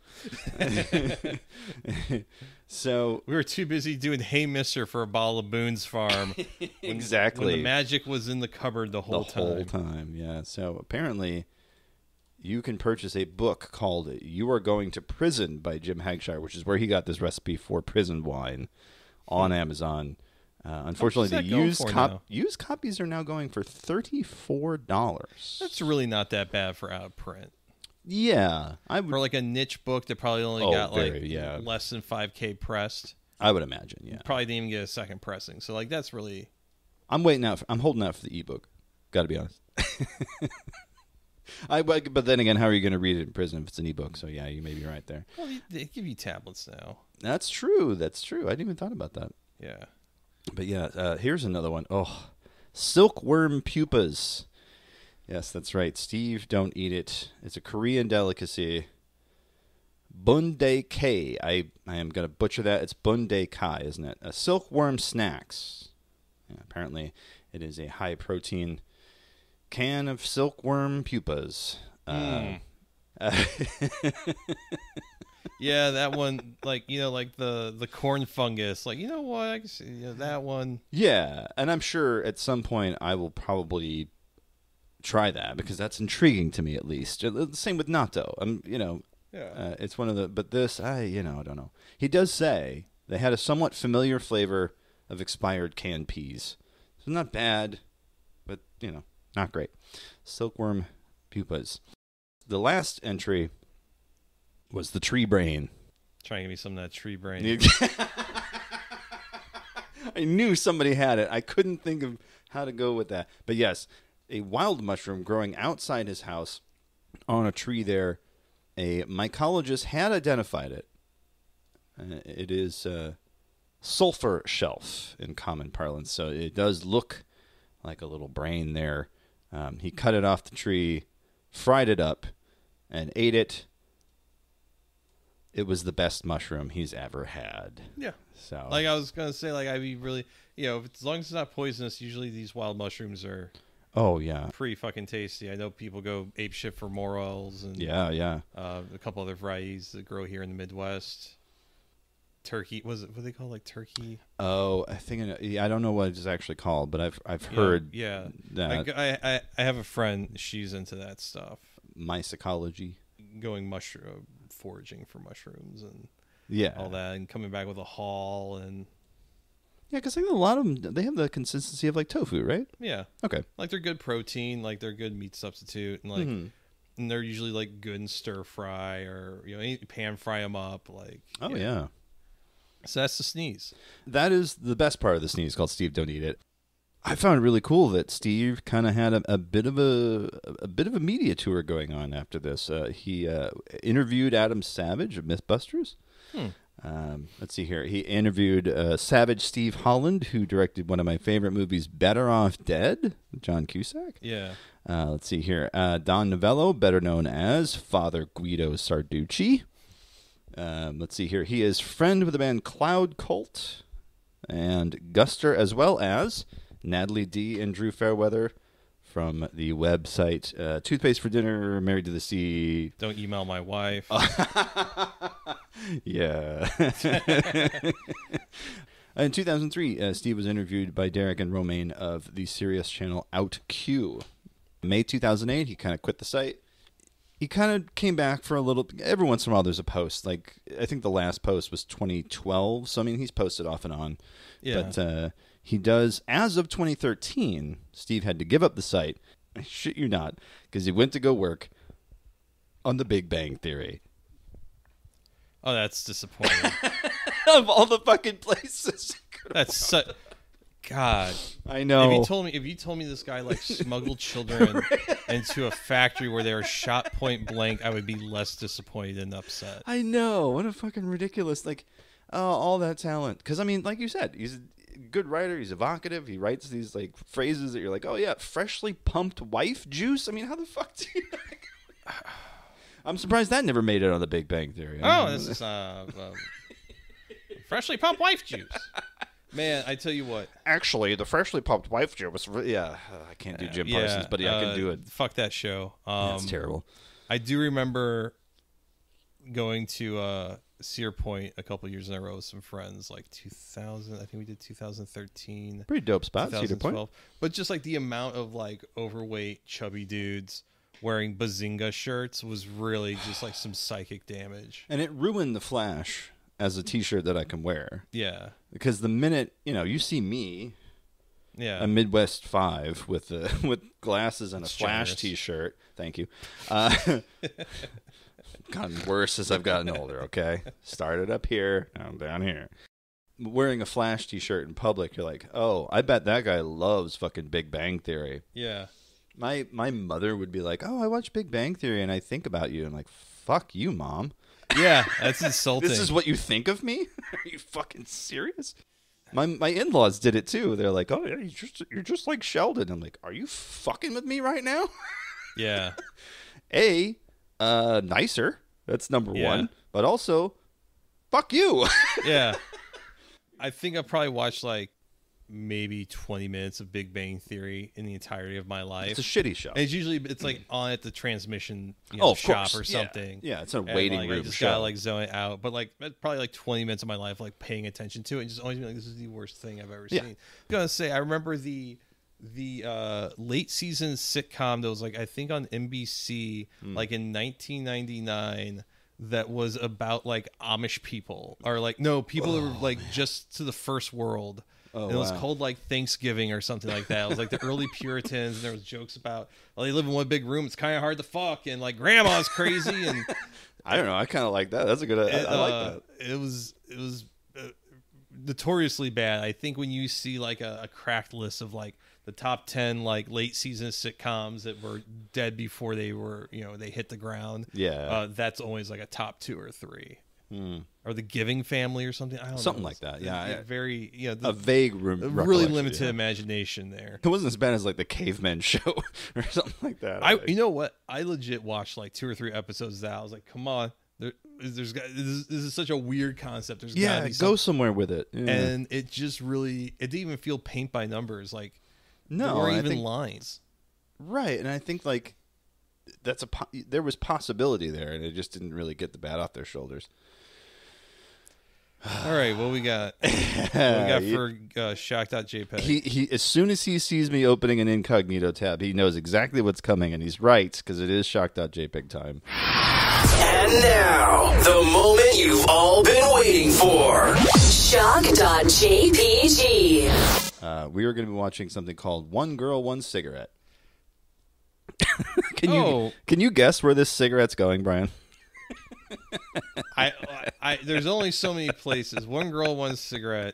So we were too busy doing Hey Mister for a bottle of Boone's Farm. Exactly. When the magic was in the cupboard the whole time. Yeah. So apparently you can purchase a book called You Are Going to Prison by Jim Hagshire, which is where he got this recipe for prison wine on Amazon. Unfortunately, the used copies are now going for $34. That's really not that bad for out of print. Yeah, for like a niche book that probably only got less than 5K pressed. I would imagine. Yeah, probably didn't even get a second pressing. So like that's really. I'm holding out for the ebook. Got to be honest. But then again, how are you going to read it in prison if it's an ebook? So yeah, you may be right there. Well, they give you tablets now. That's true. I didn't even thought about that. Yeah. But yeah, here's another one. Oh, silkworm pupas. Yes, that's right. Steve, don't eat it. It's a Korean delicacy. Bundae Kai. I am going to butcher that. It's Bundae Kai, isn't it? Silkworm snacks. Yeah, apparently, it is a high-protein can of silkworm pupas. Yeah, that one, like, like the corn fungus. Like, you know what? I can see, that one. Yeah, and I'm sure at some point I will probably try that because that's intriguing to me at least. Same with natto. Yeah. It's one of the, but this, I don't know. He does say they had a somewhat familiar flavor of expired canned peas. So not bad, but, not great. Silkworm pupas. The last entry was the tree brain. Trying to give me some of that tree brain. I knew somebody had it. I couldn't think of how to go with that. But yes, a wild mushroom growing outside his house on a tree there. A mycologist had identified it. It is sulfur shelf in common parlance. So it does look like a little brain there. He cut it off the tree, fried it up, and ate it. It was the best mushroom he's ever had. Yeah. So, like I was gonna say, like I'd be really, as long as it's not poisonous, usually these wild mushrooms are. Oh yeah. Pretty fucking tasty. I know people go apeshit for morels and yeah. A couple other varieties that grow here in the Midwest. Turkey, was it what they call like turkey? Oh, I think I don't know what it's actually called, but I've heard. Yeah. That. I have a friend. She's into that stuff. Mycology. Going mushroom foraging for mushrooms and all that, and coming back with a haul and. Yeah, because I think a lot of them, they have the consistency of like tofu, right? Yeah. Okay. Like they're good protein, like they're good meat substitute, and like, and they're usually like good in stir fry or pan fry them up, like. Oh yeah. So that's the sneeze. That is the best part of the sneeze called Steve Don't Eat It. I found it really cool that Steve kind of had a bit of a media tour going on after this. He interviewed Adam Savage of Mythbusters. Let's see here. He interviewed Savage Steve Holland, who directed one of my favorite movies, Better Off Dead, with John Cusack. Yeah. Let's see here. Don Novello, better known as Father Guido Sarducci. Let's see here. He is friend with the band Cloud Cult and Guster, as well as Natalie D. and Drew Fairweather from the website Toothpaste for Dinner, Married to the Sea. Don't email my wife. Yeah. In 2003, Steve was interviewed by Derek and Romaine of the Sirius channel OutQ. May 2008, he kind of quit the site. He kind of came back for a little. Every once in a while, there's a post. Like, I think the last post was 2012. So, I mean, he's posted off and on. Yeah. But he does, as of 2013, Steve had to give up the site. I shit you not, because he went to go work on The Big Bang Theory. Oh, that's disappointing. Of all the fucking places. That's so. God, I know. If you told me this guy like smuggled children into a factory where they were shot point blank, I would be less disappointed and upset. I know. What a fucking ridiculous, like, all that talent. Because, I mean, like you said, he's a good writer. He's evocative. He writes these, like, phrases that you're like, oh, yeah, freshly pumped wife juice? I mean, how the fuck do you... I'm surprised that never made it on The Big Bang Theory. This is freshly pumped wife juice. Man, I tell you what. Actually, the freshly pumped wife juice was... I can't do Jim Parsons, but I can do it. Fuck that show. That's terrible. I do remember going to Cedar Point a couple years in a row with some friends, like 2000. I think we did 2013. Pretty dope spot, Cedar Point. But just like the amount of like overweight, chubby dudes wearing Bazinga shirts was really just like some psychic damage. And it ruined The Flash as a T-shirt that I can wear. Yeah. Because the minute, you see me, a Midwest 5 with glasses and a Flash generous T-shirt. Thank you. Gotten worse as I've gotten older, okay? Started up here, now I'm down here. Wearing a Flash T-shirt in public, you're like, oh, I bet that guy loves fucking Big Bang Theory. Yeah. My mother would be like, oh, I watch Big Bang Theory and I think about you. I'm like, fuck you, Mom. Yeah, that's insulting. This is what you think of me? Are you fucking serious? My in-laws did it too. They're like, oh, yeah, you're just like Sheldon. I'm like, are you fucking with me right now? Yeah. Nicer. That's number Yeah. one. But also, fuck you. Yeah. I think I probably watched like maybe 20 minutes of Big Bang Theory in the entirety of my life. It's a shitty show. And it's usually like on at the transmission Of shop course. or something. Yeah, it's a And, waiting like, room I just show. gotta like zone it out. But like probably like 20 minutes of my life like paying attention to it and just always being like, this is the worst thing I've ever seen. I'm gonna say I remember the late season sitcom that was like I think on NBC like in 1999 that was about like Amish people or like people that were like just to the first world. And it was called like Thanksgiving or something like that. It was like the early Puritans, and there was jokes about, well, they live in one big room. It's kind of hard to fuck, and like grandma's crazy. And I don't know. I kind of like that. That's a good. I like that. It was notoriously bad. I think when you see like a cracked list of like the top 10 like late season sitcoms that were dead before they were they hit the ground. Yeah, that's always like a top 2 or 3. Or the Giving Family or something. I don't know. Something like that. Yeah, very a vague room. Really limited imagination there. It wasn't as bad as like the Cavemen Show or something like that. You know what? I legit watched like 2 or 3 episodes of that. I was like, come on. This is such a weird concept. There's gotta be go somewhere with it. Yeah. And it just really, it didn't even feel paint by numbers. Like, no, there weren't even lines. Right, and I think like there was possibility there, and it just didn't really get the bat off their shoulders. All right, what we got? What we got for shock.jpg? He as soon as he sees me opening an incognito tab, he knows exactly what's coming, and he's right, because it is shock.jpg time. And now, the moment you've all been waiting for. Shock.jpg. We are going to be watching something called One Girl, One Cigarette. Can you guess where this cigarette's going, Brian? There's only so many places. One girl, one cigarette.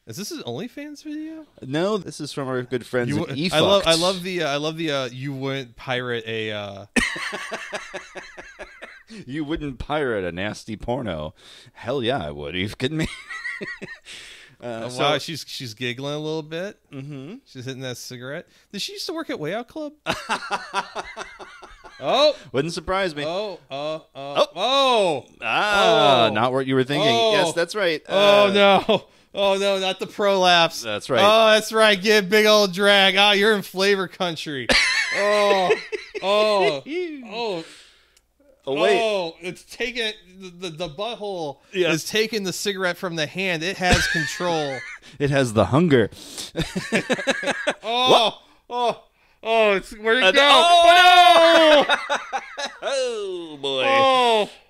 Is this an OnlyFans video? No, this is from our good friends at eFucked. I love the you wouldn't pirate a You wouldn't pirate a nasty porno. Hell yeah, I would. Are you kidding me? Wow, she's giggling a little bit. Mm-hmm. She's hitting that cigarette. Did she used to work at Way Out Club? Wouldn't surprise me. Not what you were thinking. Yes, that's right. No, not the prolapse. That's right. Oh, that's right. Get a big old drag. Oh, you're in flavor country. Oh, wait. Oh, it's taking the butthole is taking the cigarette from the hand. It has control. It has the hunger. Where'd it go? Oh boy.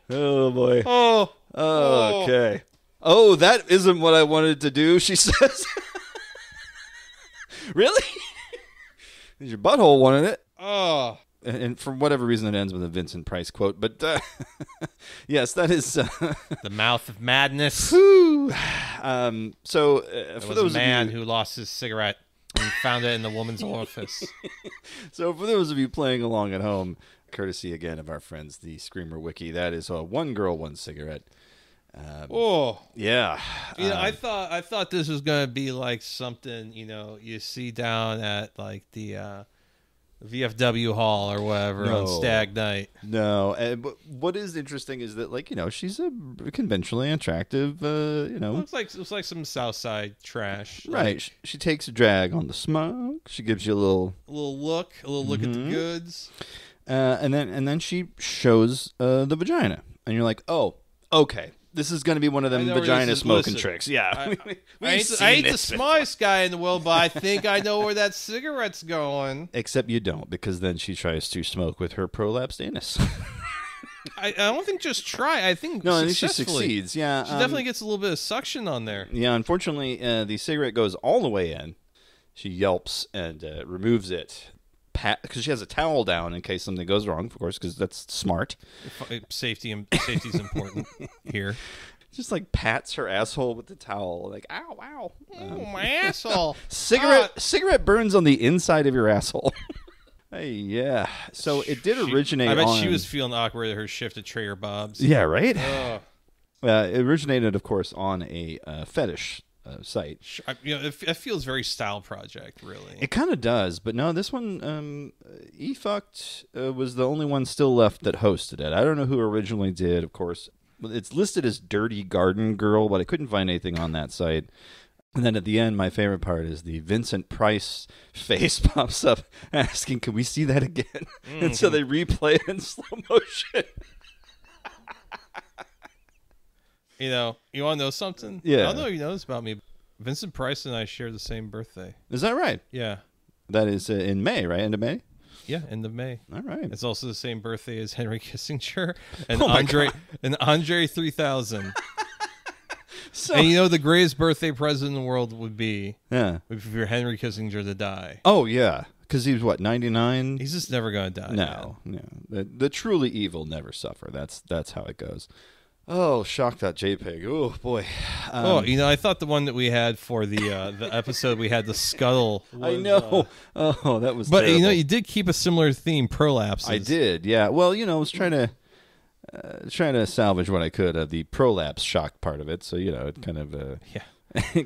Oh boy. oh. Okay. Oh, that isn't what I wanted to do, she says. Really? Your butthole wanted it. Oh. And for whatever reason, it ends with a Vincent Price quote. But yes, that is the mouth of madness. So for those man who lost his cigarette and found it in the woman's orifice. So for those of you playing along at home, courtesy again of our friends, the Screamer Wiki, that is One Girl, One Cigarette. Yeah. I thought this was gonna be like something you see down at like the VFW hall or whatever on Stag Night. No, but what is interesting is that she's a conventionally attractive looks like some South Side trash. Right. She takes a drag on the smoke. She gives you a little look at the goods. And then she shows the vagina. And you're like, "Oh, okay. This is going to be one of them vagina smoking tricks." Yeah. I ain't the smartest guy in the world, but I think I know where that cigarette's going. Except you don't, because then she tries to smoke with her prolapsed anus. I don't think just try. I think I think she succeeds. Yeah. She definitely gets a little bit of suction on there. Yeah, unfortunately, the cigarette goes all the way in. She yelps and removes it. Because she has a towel down in case something goes wrong, of course, because that's smart. Safety's important here. Just pats her asshole with the towel, like ow, ow. My asshole. Cigarette burns on the inside of your asshole. Hey, yeah. So it did originate. I bet she was feeling awkward at her shift at Trader Bob's. Yeah, right. It originated, of course, on a fetish site. Sure, it feels very style project, really. It kind of does, but no, this one, eFucked was the only one still left that hosted it. I don't know who originally did, of course. It's listed as Dirty Garden Girl, but I couldn't find anything on that site. And then at the end, my favorite part is the Vincent Price face pops up asking, can we see that again? Mm-hmm. And so they replay it in slow motion. You want to know something? Yeah. I don't know if you know this about me. Vincent Price and I share the same birthday. Is that right? Yeah. That is in May, right? End of May? Yeah, end of May. All right. It's also the same birthday as Henry Kissinger Oh and Andre 3000. So, and the greatest birthday present in the world would be if you're Henry Kissinger to die. Oh, yeah. Because he was, what, 99? He's just never going to die. No. The truly evil never suffer. That's how it goes. Oh, shock.jpg. Oh, boy. I thought the one that we had for the episode we had the scuttle was, I know. That was But, terrible. you did keep a similar theme, prolapses. I did, yeah. Well, I was trying to salvage what I could of the prolapse shock part of it. So, it kind of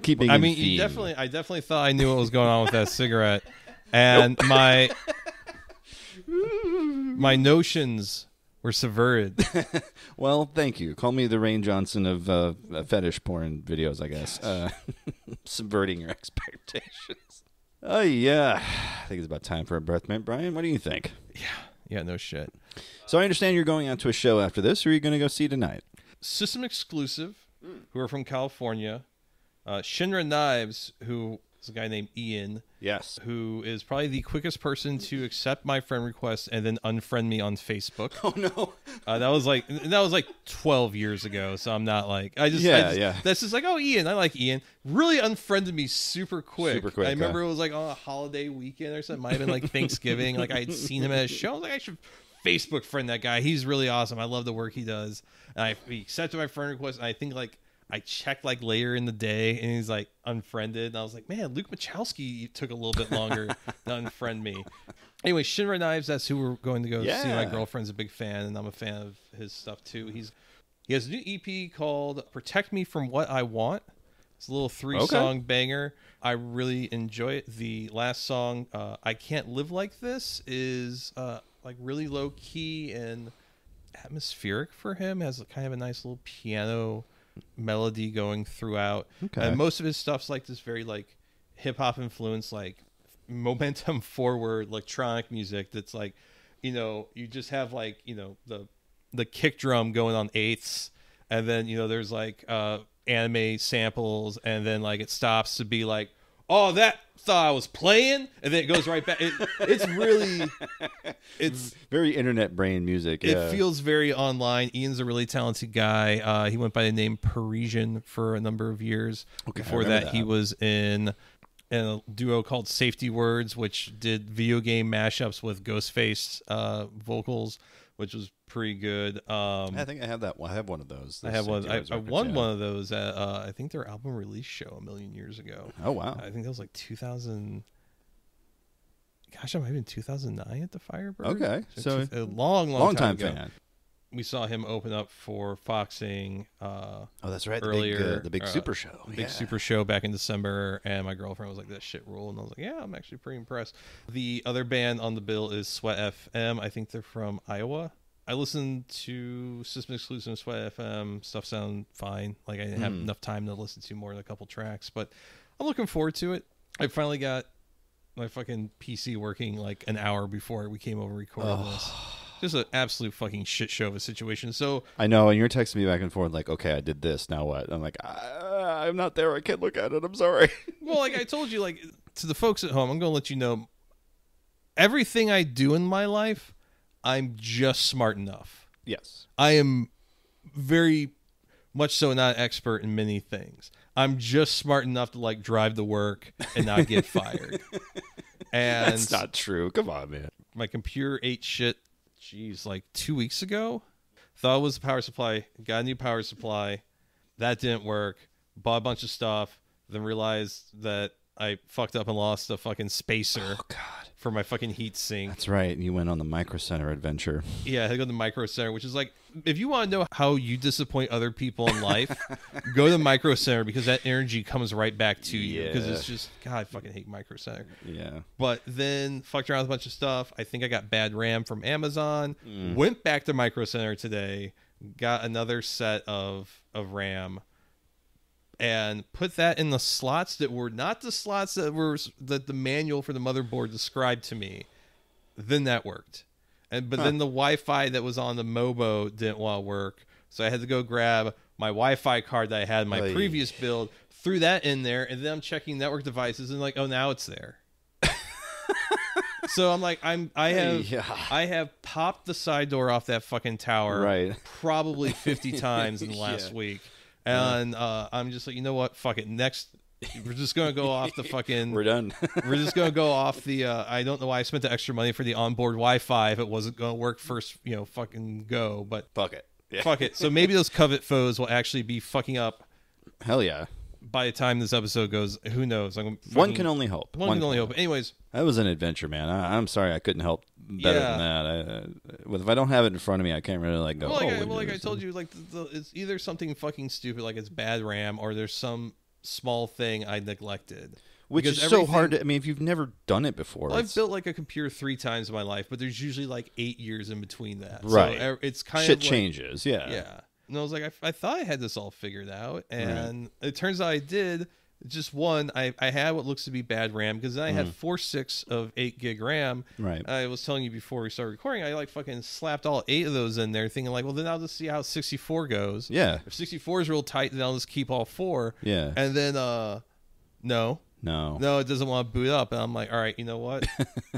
keeping in theme. I definitely thought I knew what was going on with that cigarette. And my notions were subverted. Well, thank you. Call me the Rain Johnson of fetish porn videos, I guess. Subverting your expectations. Oh, yeah. I think it's about time for a breath mint. Brian, what do you think? Yeah, no shit. So I understand you're going out to a show after this. Who are you going to go see tonight? System Exclusive, who are from California. Shinra Knives, who is a guy named Ian. Yes. Who is probably the quickest person to accept my friend request and then unfriend me on Facebook. Oh, no. That was like 12 years ago, so I'm not like... That's just like, oh, Ian, I like Ian. Really unfriended me super quick. I remember it was like on a holiday weekend or something. It might have been like Thanksgiving. Like I had seen him at a show. I was like, I should Facebook friend that guy. He's really awesome. I love the work he does. And he accepted my friend request, and I think like I checked like later in the day, and he's like unfriended. And I was like, man, Luke Machowski took a little bit longer to unfriend me. Anyway, Shinra Knives, that's who we're going to go see. My girlfriend's a big fan, and I'm a fan of his stuff too. He has a new EP called Protect Me From What I Want. It's a little 3-song banger. I really enjoy it. The last song, I Can't Live Like This, is like really low key and atmospheric for him. It has kind of a nice little piano melody going throughout. And most of his stuff's like this very like hip hop influence, like momentum forward electronic music that's like, you just have like, the kick drum going on eighths, and then there's like anime samples, and then like it stops to be like, oh, that thought I was playing, and then it goes right back. It's very internet brain music. It feels very online. Ian's a really talented guy. He went by the name Parisian for a number of years. Before that, he was in a duo called Safety Words, which did video game mashups with Ghostface vocals, which was pretty good. I think I have that. I have one of those. I have one. I won one of those at I think their album release show a million years ago. Oh wow! I think that was like 2000. Gosh, I might have been 2009 at the Firebird. Okay, so a long time ago. Fan. We saw him open up for Foxing. Oh, that's right. Earlier, the big Super Show. Big Super Show back in December, and my girlfriend was like, "That shit rule," and I was like, "Yeah, I'm actually pretty impressed." The other band on the bill is Sweat FM. I think they're from Iowa. I listened to System Exclusive and Sweat FM. Stuff sound fine. Like I didn't have enough time to listen to more than a couple tracks, but I'm looking forward to it. I finally got my fucking PC working like an hour before we came over recording this. Just an absolute fucking shit show of a situation. So I know, and you're texting me back and forth like, okay, I did this. Now what? I'm like, I'm not there. I can't look at it. I'm sorry. Well, like I told you, like to the folks at home, I'm going to let you know everything I do in my life, I'm just smart enough. Yes. I am very much so not an expert in many things. I'm just smart enough to like drive to work and not get fired. And that's not true. Come on, man. My computer ate shit. Jeez, like 2 weeks ago. Thought it was the power supply. Got a new power supply. That didn't work. Bought a bunch of stuff. Then realized that I fucked up and lost a fucking spacer for my fucking heat sink. That's right. You went on the Micro Center adventure. Yeah, I go to the Micro Center, which is like, if you want to know how you disappoint other people in life, go to the Micro Center, because that energy comes right back to you. Because it's just, God, I fucking hate Micro Center. Yeah. But then fucked around with a bunch of stuff. I think I got bad RAM from Amazon. Went back to Micro Center today, got another set of RAM, and put that in the slots that were not the slots that the manual for the motherboard described to me. Then that worked. But then the Wi-Fi that was on the Mobo didn't want to work. So I had to go grab my Wi-Fi card that I had in my previous build, threw that in there, and then I'm checking network devices and like, oh, now it's there. So I'm like, I have popped the side door off that fucking tower probably 50 times in the last week. And I'm just like, you know what? Fuck it. Next, we're just going to go off the fucking... We're done. We're just going to go off the... I don't know why I spent the extra money for the onboard Wi-Fi if it wasn't going to work first, fucking go. But fuck it. Yeah. Fuck it. So maybe those covet foes will actually be fucking up. Hell yeah. By the time this episode goes, who knows? One can only hope. One can only hope. Anyways. That was an adventure, man. I'm sorry I couldn't help better than that. If I don't have it in front of me, I can't really go. Like I told you, like it's either something fucking stupid, like it's bad RAM, or there's some small thing I neglected. Which is so hard to, if you've never done it before. I've built like a computer 3 times in my life, but there's usually like 8 years in between that. Right. So it's kind of like, changes. Yeah. Yeah. And I was like, I thought I had this all figured out, and it turns out I did. Just one, I had what looks to be bad RAM, because then I had 4 6 of 8 gig RAM. Right. I was telling you before we started recording, I like fucking slapped all 8 of those in there, thinking like, well, then I'll just see how 64 goes. Yeah. If 64 is real tight, then I'll just keep all 4. Yeah. And then no, it doesn't want to boot up, and I'm like, all right, you know what?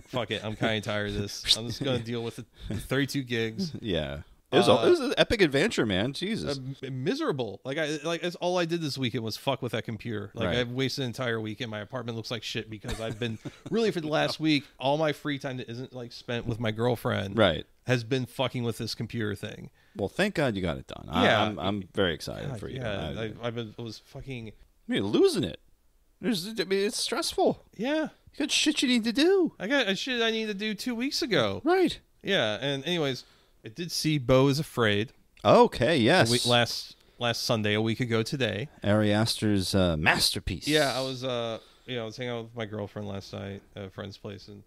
Fuck it, I'm kind of tired of this. I'm just gonna deal with the 32 gigs. Yeah. It was an epic adventure, man. Jesus, miserable. That's all I did this weekend was fuck with that computer. I've wasted an entire weekend. My apartment looks like shit because I've been really for the last week. All my free time that isn't like spent with my girlfriend, has been fucking with this computer thing. Well, thank God you got it done. Yeah, I'm very excited for you. Yeah, I was fucking. You're losing it. It's stressful. Yeah, you got shit you need to do. I got shit I need to do 2 weeks ago. Right. Yeah, and anyways. I did see Beau is Afraid. Okay, yes. Last Sunday, a week ago today. Ari Aster's masterpiece. Yeah, I was hanging out with my girlfriend last night at a friend's place, and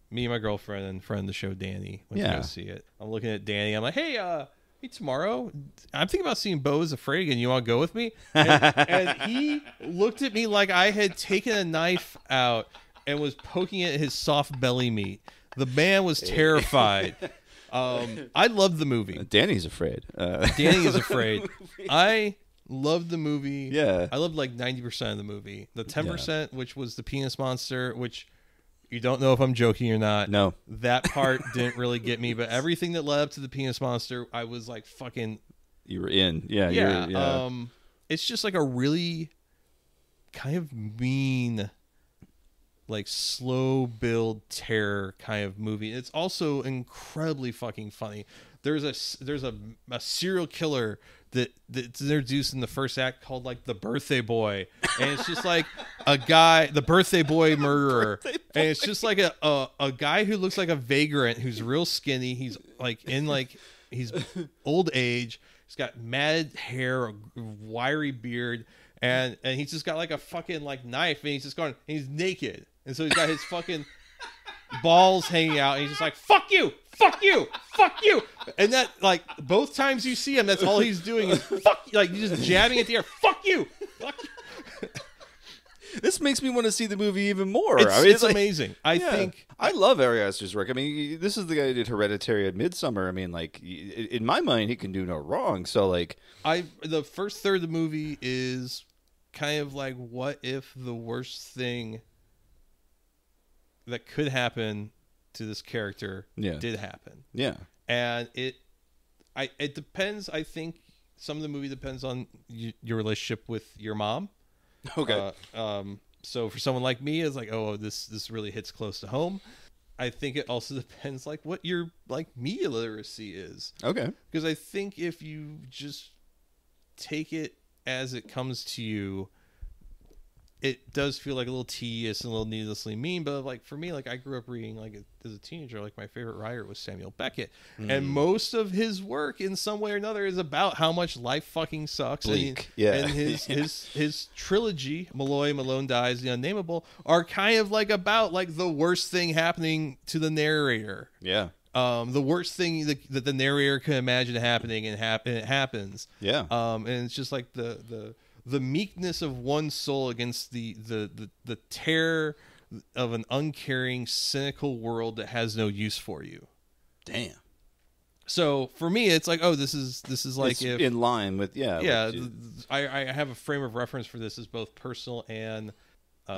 me and my girlfriend and friend of the show, Danny, went to go see it. I'm looking at Danny. I'm like, hey, tomorrow, I'm thinking about seeing Beau is Afraid again. You want to go with me? And he looked at me like I had taken a knife out and was poking at his soft belly meat. The man was terrified. I loved the movie. Danny's afraid. Danny is afraid. I loved the movie. Yeah. I loved like 90% of the movie. The 10%, which was the penis monster, which you don't know if I'm joking or not. No. That part didn't really get me, but everything that led up to the penis monster, I was like fucking... You were in. Yeah. Yeah. It's just like a really kind of mean... like slow build terror kind of movie. It's also incredibly fucking funny. There's a serial killer that's introduced in the first act called like the Birthday Boy, and it's just like a guy, the Birthday Boy murderer, and it's just like a guy who looks like a vagrant who's real skinny. He's like he's old age. He's got mad hair, a wiry beard, and he's just got like a fucking like knife, and he's just going. He's naked. And so he's got his fucking balls hanging out, and he's just like, fuck you, fuck you, fuck you. And that, like, both times you see him, that's all he's doing is fuck you. Like, he's just jabbing at the air, fuck you, fuck you. This makes me want to see the movie even more. It's like, amazing. I think. I love Ari Aster's work. I mean, this is the guy who did Hereditary and Midsommar. I mean, like, in my mind, he can do no wrong. So, like. The first third of the movie is kind of like, what if the worst thing that could happen to this character did happen. Yeah. And it depends. I think some of the movie depends on your relationship with your mom. Okay. So for someone like me, it's like, oh, this really hits close to home. I think it also depends like what your like media literacy is. Okay. Because I think if you just take it as it comes to you, it does feel like a little tedious and a little needlessly mean, but like for me, like I grew up reading like as a teenager, like my favorite writer was Samuel Beckett, and most of his work in some way or another is about how much life fucking sucks. Bleak. And his trilogy, Malloy, Malone Dies, The Unnameable, are kind of like about like the worst thing happening to the narrator. Yeah. The worst thing that the narrator can imagine happening, and it happens. Yeah. And it's just like the meekness of one soul against the terror of an uncaring, cynical world that has no use for you. Damn. So for me, it's like, oh, this is like it's in line with I have a frame of reference for this as both personal and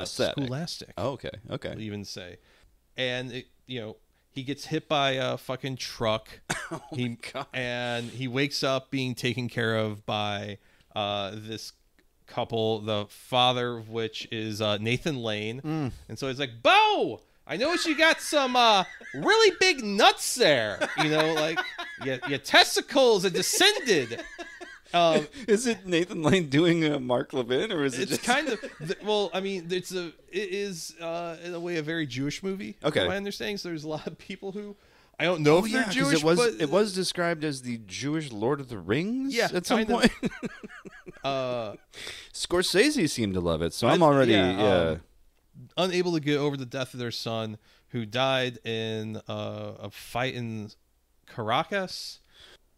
scholastic. Oh, okay. I'll even say, and he gets hit by a fucking truck. God. And he wakes up being taken care of by this couple, the father of which is Nathan Lane. And so he's like, Bo, I noticed you got some really big nuts there. Like your testicles are descended. Is it Nathan Lane doing Mark Levin, or is it just... kind of well, I mean, it is in a way a very Jewish movie. Okay. My understanding. So there's a lot of people who I don't know if they're Jewish, it was described as the Jewish Lord of the Rings at some point. Scorsese seemed to love it, so I'm already unable to get over the death of their son, who died in a fight in Caracas.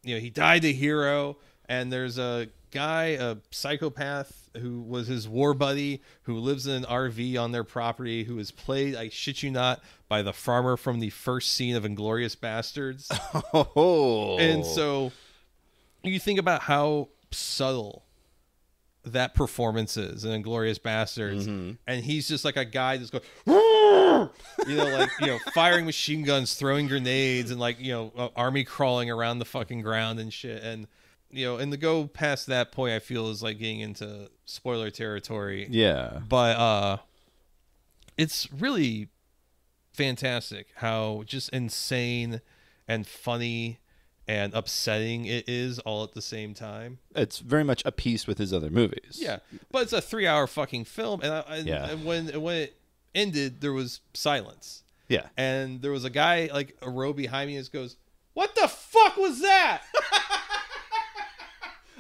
He died a hero, and there's a guy, a psychopath, who was his war buddy, who lives in an RV on their property, who is played, I shit you not, by the farmer from the first scene of Inglourious Bastards. Oh. And so you think about how subtle that performance is in Inglourious Bastards, and he's just like a guy that's going, firing machine guns, throwing grenades, and army crawling around the fucking ground and shit. And and to go past that point, I feel is like getting into spoiler territory. Yeah, but it's really fantastic how just insane and funny and upsetting it is all at the same time. It's very much a piece with his other movies. Yeah, but it's a 3-hour fucking film, and when it ended, there was silence. Yeah, and there was a guy, like a row behind me, that goes, "What the fuck was that?"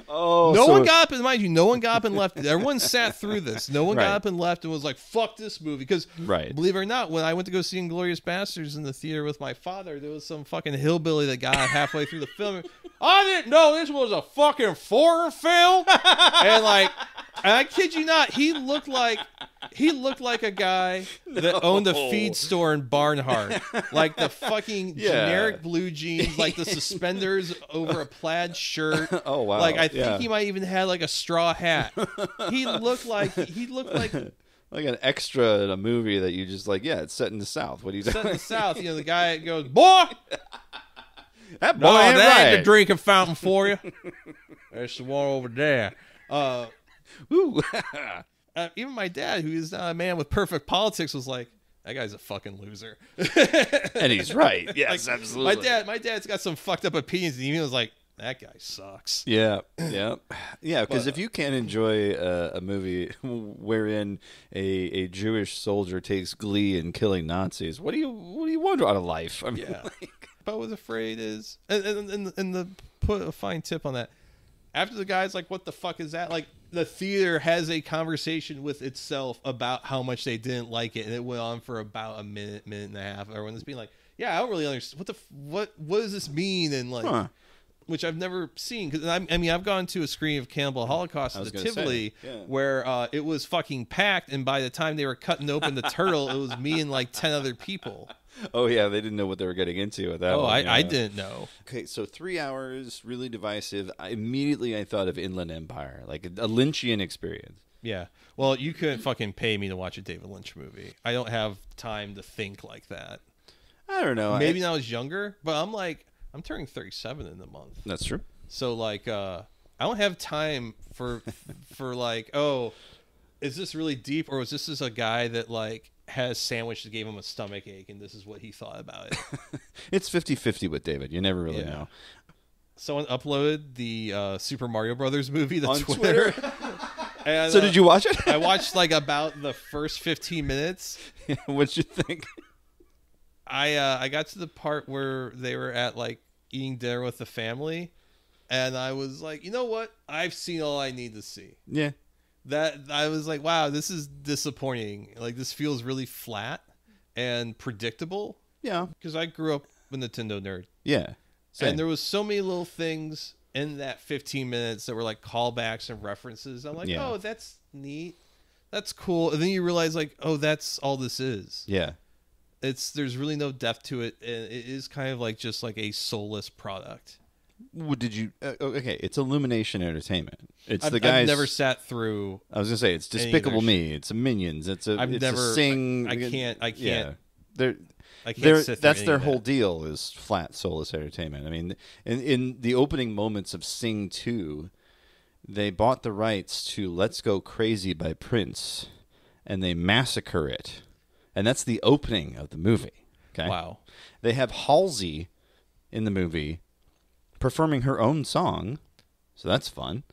No one got up, and mind you, no one got up and left. Everyone sat through this. No one got up and left and was like, "Fuck this movie." Because, believe it or not, when I went to go see Inglourious Bastards in the theater with my father, there was some fucking hillbilly that got halfway through the film. I didn't know this was a fucking foreign film. And I kid you not, he looked like a guy that owned a feed store in Barnhart. Like the fucking generic blue jeans, like the suspenders over a plaid shirt. Oh wow. Like I think he might even had like a straw hat. He looked like like an extra in a movie that you just like, it's set in the South. What are you doing? Set in the South, the guy goes, "Boy, that boy ain't ain't the drinking fountain for you. There's the one over there." Ooh. Even my dad, who is not a man with perfect politics, was like, "That guy's a fucking loser." And he's right. Yes, absolutely. My dad's got some fucked up opinions, and he was like, "That guy sucks." Yeah. Because if you can't enjoy a movie wherein a Jewish soldier takes glee in killing Nazis, what do you want out of life? I mean, But I was afraid is, and the put a fine tip on that. After the guy's like, "What the fuck is that?" Like, the theater has a conversation with itself about how much they didn't like it, and it went on for about a minute and a half. Everyone's being like, "Yeah, I don't really understand what does this mean?" And like, which I've never seen, because I mean I've gone to a screening of Cannibal Holocaust at the Tivoli where it was fucking packed, and by the time they were cutting open the turtle, it was me and like 10 other people. Oh yeah, they didn't know what they were getting into at that. I didn't know. Okay, so 3 hours, really divisive. Immediately I thought of Inland Empire, like a Lynchian experience. Yeah. Well, you couldn't fucking pay me to watch a David Lynch movie. I don't have time to think like that. I don't know. Maybe when I was younger, but I'm turning 37 in a month. That's true. So like I don't have time for like, oh, is this really deep, or was this just a guy that like has sandwich that gave him a stomach ache and this is what he thought about it? It's 50-50 with David. You never really know. Someone uploaded the Super Mario Brothers movie to on Twitter. And, So did you watch it? I watched like about the first 15 minutes. What'd you think? I got to the part where they were at like eating dinner with the family, and I was like, you know what? I've seen all I need to see. Yeah. That I was like, wow, this is disappointing. Like this feels really flat and predictable. Yeah. Because I grew up a Nintendo nerd. Yeah. Same. And there was so many little things in that 15 minutes that were like callbacks and references. I'm like, oh, that's neat. That's cool. And then you realize like, oh, that's all this is. Yeah. There's really no depth to it. And it is kind of like just like a soulless product. What did you? Okay, it's Illumination Entertainment. It's the I've guys. never sat through. I was gonna say it's Despicable Me. It's a Minions. It's a. I've it's never. A Sing. I can't. Yeah. I can't sit through that's any their of whole that. deal is flat soulless entertainment. I mean, in the opening moments of Sing 2, they bought the rights to Let's Go Crazy by Prince, and they massacre it, and that's the opening of the movie. Okay. Wow. They have Halsey in the movie performing her own song, so that's fun.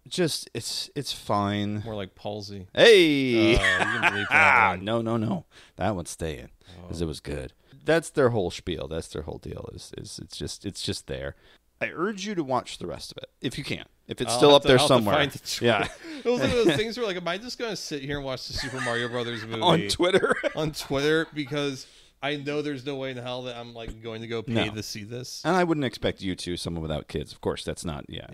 Just it's fine. More like palsy. Hey, You can bleep that one. no, that one's staying because it was good. That's their whole spiel. That's their whole deal. Is it's just there. I urge you to watch the rest of it if you can. If it's still up there somewhere. Yeah, It was one of those things where like, am I just going to sit here and watch the Super Mario Brothers movie on Twitter. on Twitter because I know there's no way in hell that I'm like going to go pay to see this. And I wouldn't expect you to, someone without kids. Of course, that's not. Yeah.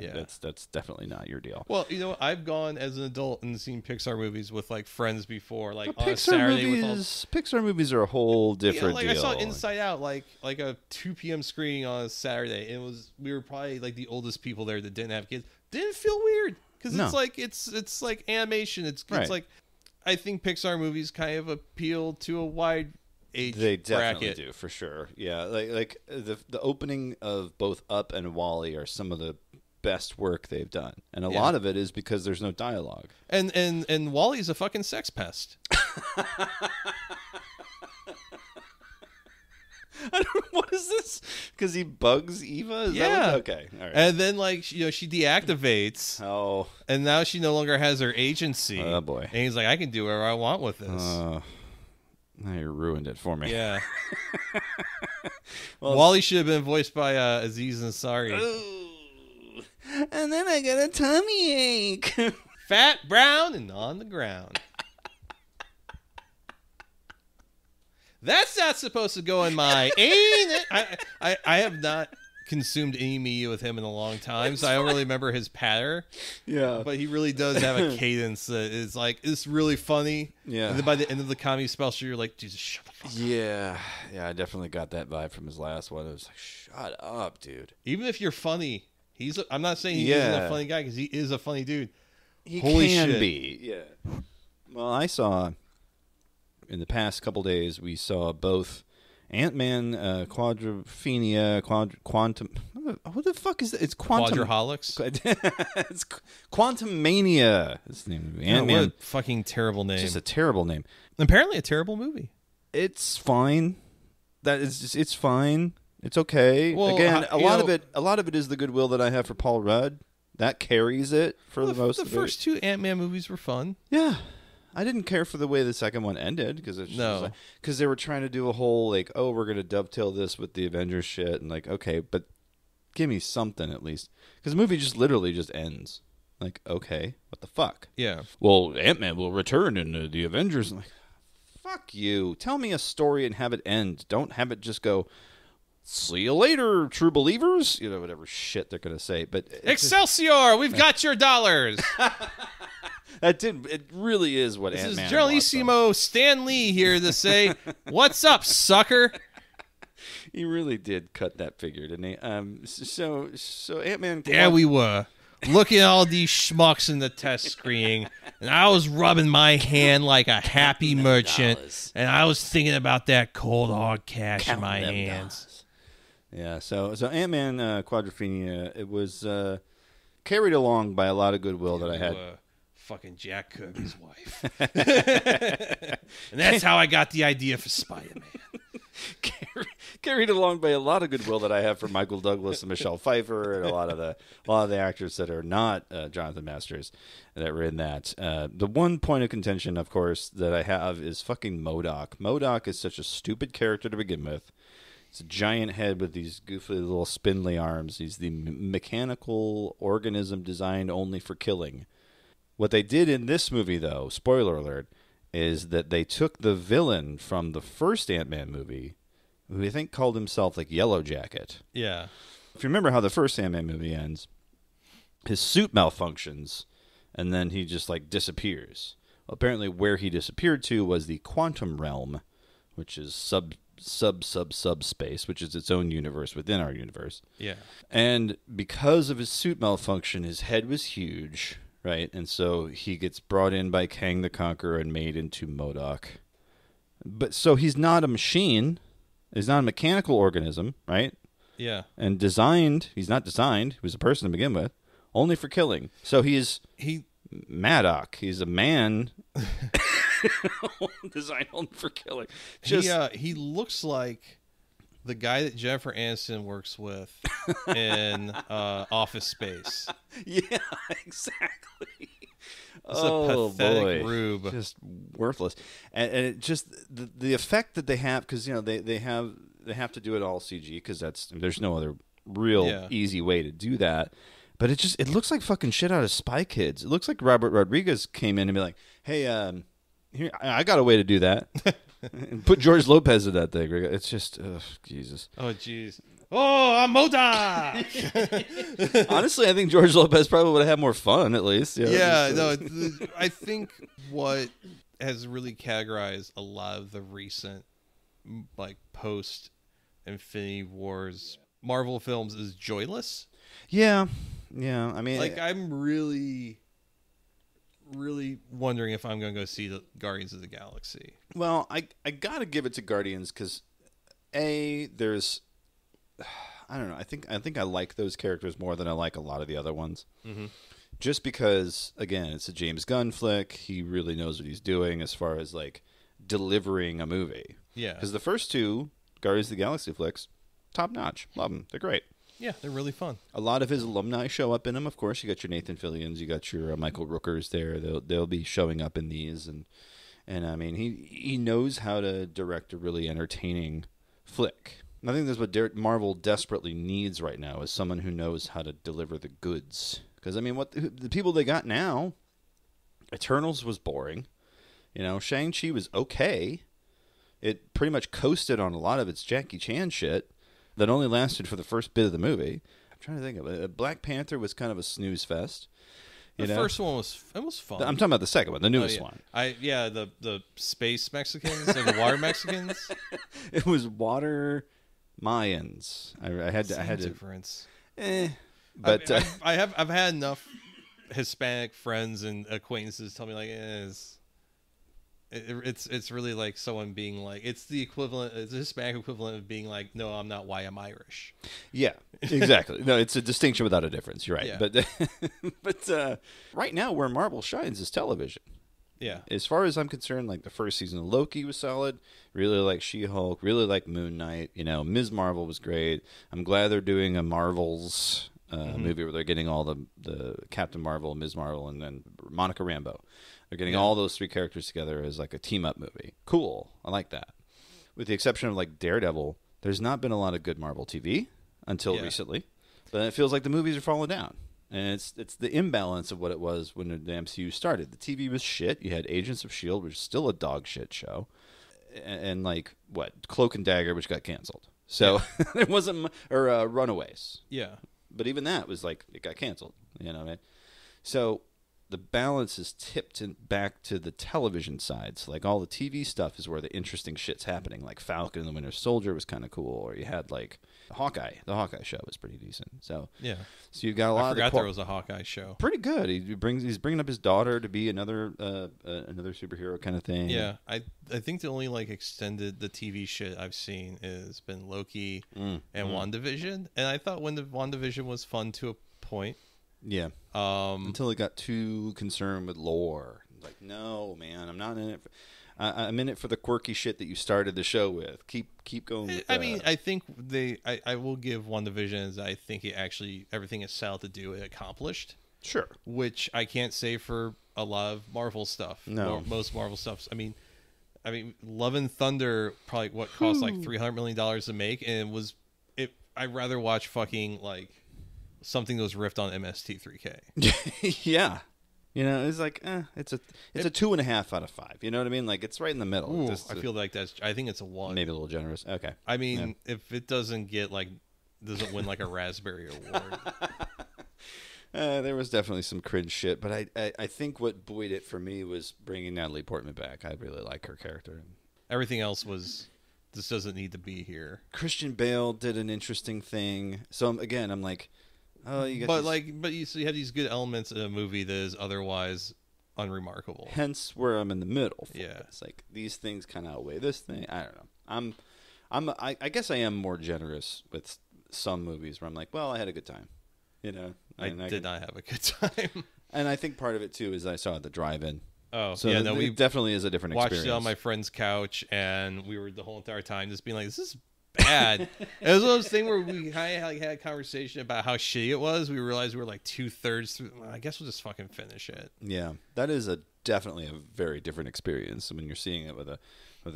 That's definitely not your deal. Well, you know, I've gone as an adult and seen Pixar movies with like friends before, like Well, on a Saturday with all. Pixar movies are a whole different like deal. I saw Inside Out like a 2 p.m. screening on a Saturday. And we were probably like the oldest people there that didn't have kids. Didn't feel weird because it's like animation. It's like I think Pixar movies kind of appeal to a wide age They definitely bracket. do, for sure. Yeah, like the opening of both Up and WALL-E are some of the best work they've done, and a lot of it is because there's no dialogue. And Wally's a fucking sex pest. What is this? Because he bugs Eva? Is Yeah. that what, okay. All right. And then like she deactivates, Oh, and now she no longer has her agency. Oh, boy. And he's like, I can do whatever I want with this. now you ruined it for me. Yeah. Well, Wally should have been voiced by Aziz Ansari. And then I got a tummy ache. Fat, brown, and on the ground. That's not supposed to go in my anus. I have not consumed any media with him in a long time, so I don't really remember his patter. Yeah. But he really does have a cadence that is like, it's really funny. Yeah. And then by the end of the comedy special, you're like, Jesus, shut the fuck up. Yeah, I definitely got that vibe from his last one. It was like, shut up, dude. Even if you're funny, I'm not saying he isn't a funny guy because he is a funny dude. He Holy can shit. be. Yeah. Well, I saw in the past couple days, we saw both Ant-Man, Quadrophenia, Quantum. What the fuck is that? It's Quantum. Quadraholics. It's Quantum Mania. That's the name of the movie. What Ant-Man. a fucking terrible name. Just a terrible name. Apparently a terrible movie. It's fine. It's fine. It's okay. Well, Again, a lot know- of it is the goodwill that I have for Paul Rudd. That carries it for the most The of it. first two Ant-Man movies were fun. Yeah. I didn't care for the way the second one ended because they were trying to do a whole like, oh, we're going to dovetail this with the Avengers shit, and like, okay, but give me something at least, because the movie just literally just ends. Like, okay, what the fuck? Yeah. Well, Ant-Man will return in the Avengers. I'm like, fuck you. Tell me a story and have it end. Don't have it just go, see you later, true believers. You know, whatever shit they're going to say. But Excelsior! We've got your dollars! it really is what This is Ant-Man Generalissimo Stan Lee here to say, what's up, sucker? He really did cut that figure, didn't he? So Ant-Man. There we were, looking at all these schmucks in the test screening, and I was rubbing my hand like a happy merchant, and I was thinking about that cold hard cash in my hands. Yeah, so Ant-Man Quadrophenia, it was carried along by a lot of goodwill that I had. Fucking Jack Kirby's wife. And that's how I got the idea for Spider-Man. carried along by a lot of goodwill that I have for Michael Douglas and Michelle Pfeiffer and a lot of the actors that are not Jonathan Masters that were in that. The one point of contention, of course, that I have is fucking MODOK. MODOK is such a stupid character to begin with. It's a giant head with these goofy little spindly arms. He's the mechanical organism designed only for killing. What they did in this movie, though, spoiler alert, is that they took the villain from the first Ant-Man movie, who I think called himself like Yellow Jacket. Yeah. If you remember how the first Ant-Man movie ends, his suit malfunctions, and then he just like disappears. Well, apparently where he disappeared to was the quantum realm, which is subspace, which is its own universe within our universe. Yeah. And because of his suit malfunction, his head was huge, right? And so he gets brought in by Kang the Conqueror and made into MODOK. But so he's not a machine. He's not a mechanical organism, right? Yeah. And he's not designed. He was a person to begin with, only for killing. So he's Maddock. He's a man designed only for killing. He looks like the guy that Jennifer Aniston works with in Office Space. Yeah, exactly. It's a pathetic rube. Just worthless. And it just the effect that they have, because they have to do it all CG, because there's no other real easy way to do that. But it looks like fucking shit out of Spy Kids. It looks like Robert Rodriguez came in and be like, hey, here, I got a way to do that. And put George Lopez in that thing. It's just, Jesus. Oh, jeez. Oh, I'm MODOK! Honestly, I think George Lopez probably would have had more fun, at least. I think what has really categorized a lot of the recent, like, post-Infinity Wars Marvel films is joyless. Yeah. I mean, like, I'm really wondering if I'm going to go see the Guardians of the Galaxy. Well, I got to give it to Guardians because, there's, I don't know. I think I like those characters more than I like a lot of the other ones. Mm-hmm. Just because, again, it's a James Gunn flick. He really knows what he's doing as far as, like, delivering a movie. Yeah. Because the first two Guardians of the Galaxy flicks, top notch. Love them. They're great. Yeah, they're really fun. A lot of his alumni show up in them, of course. You got your Nathan Fillions, you got your Michael Rookers there. They'll be showing up in these, and I mean he knows how to direct a really entertaining flick. And I think that's what Marvel desperately needs right now is someone who knows how to deliver the goods. Because I mean, the people they got now, Eternals was boring. Shang-Chi was okay. It pretty much coasted on a lot of its Jackie Chan shit. That only lasted for the first bit of the movie. I'm trying to think of it. Black Panther was kind of a snooze fest. The first one was fun. I'm talking about the second one, the newest one. The space Mexicans or the water Mexicans. It was water Mayans. I had to difference. But I've had enough Hispanic friends and acquaintances tell me like it's really like someone being like, it's the Hispanic equivalent of being like, no, I'm not white, I'm Irish. Yeah, exactly. No, it's a distinction without a difference. You're right. Yeah. But right now where Marvel shines is television. Yeah. As far as I'm concerned, like the first season of Loki was solid. Really like She-Hulk. Really like Moon Knight. Ms. Marvel was great. I'm glad they're doing a Marvels movie where they're getting all the Captain Marvel, Ms. Marvel, and then Monica Rambeau. They're getting all those three characters together as like a team-up movie. Cool. I like that. With the exception of like Daredevil, there's not been a lot of good Marvel TV until recently. But it feels like the movies are falling down. And it's the imbalance of what it was when the MCU started. The TV was shit. You had Agents of S.H.I.E.L.D., which is still a dog shit show. And like, Cloak and Dagger, which got canceled. So it wasn't, or Runaways. Yeah. But even that was like, it got canceled. You know what I mean? So the balance is tipped back to the television side. So like all the TV stuff is where the interesting shit's happening. Like Falcon and the Winter Soldier was kind of cool. Or you had like Hawkeye. The Hawkeye show was pretty decent. So yeah. So you got a lot. I forgot there was a Hawkeye show. Pretty good. He's bringing up his daughter to be another superhero kind of thing. Yeah. I think the only like extended the TV shit I've seen has been Loki and WandaVision. And I thought when the WandaVision was fun to a point. Yeah. Until it got too concerned with lore. Like, no, man, I'm not in it. I'm in it for the quirky shit that you started the show with. Keep going. With I mean, I think I will give WandaVision is I think everything it set out to do it accomplished. Sure. Which I can't say for a lot of Marvel stuff. No. Most Marvel stuff. I mean, Love and Thunder probably cost like $300 million to make, and I'd rather watch fucking like something that was riffed on MST3K. Yeah. It's like it's a 2.5 out of 5. You know what I mean? Like it's right in the middle. Ooh, I feel like I think it's a 1. Maybe a little generous. Okay. I mean, if it doesn't win like a Raspberry Award. There was definitely some cringe shit, but I think what buoyed it for me was bringing Natalie Portman back. I really like her character. Everything else this doesn't need to be here. Christian Bale did an interesting thing. So again, I'm like, oh, you got. But you have these good elements in a movie that is otherwise unremarkable. Hence, where I'm in the middle. Yeah, it's like these things kind of outweigh this thing. I don't know. I guess I am more generous with some movies where I'm like, well, I had a good time. I did not have a good time. And I think part of it, too, is I saw it at the drive-in. Oh, so yeah, it definitely is a different experience. Watched it on my friend's couch, and we were the whole entire time just being like, this is bad. It was one of those things where we had a conversation about how shitty it was. We realized we were like 2/3 through. Well, I guess we'll just fucking finish it. Yeah, that is definitely a very different experience when you're seeing it with a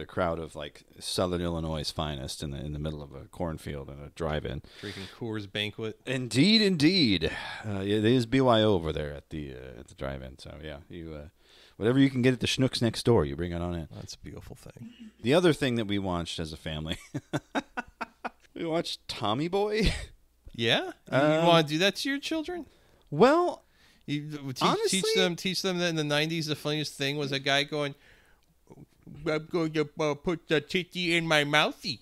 crowd of like Southern Illinois' finest in the middle of a cornfield and a drive-in. Drinking Coors Banquet. Indeed. It is BYO over there at the drive-in. So yeah, you whatever you can get at the Schnucks next door, you bring it on in. That's a beautiful thing. The other thing that we watched as a family, we watched Tommy Boy. Yeah, you want to do that to your children? Well, honestly, teach them that in the 90s the funniest thing was a guy going, I'm going to put the titty in my mouthy.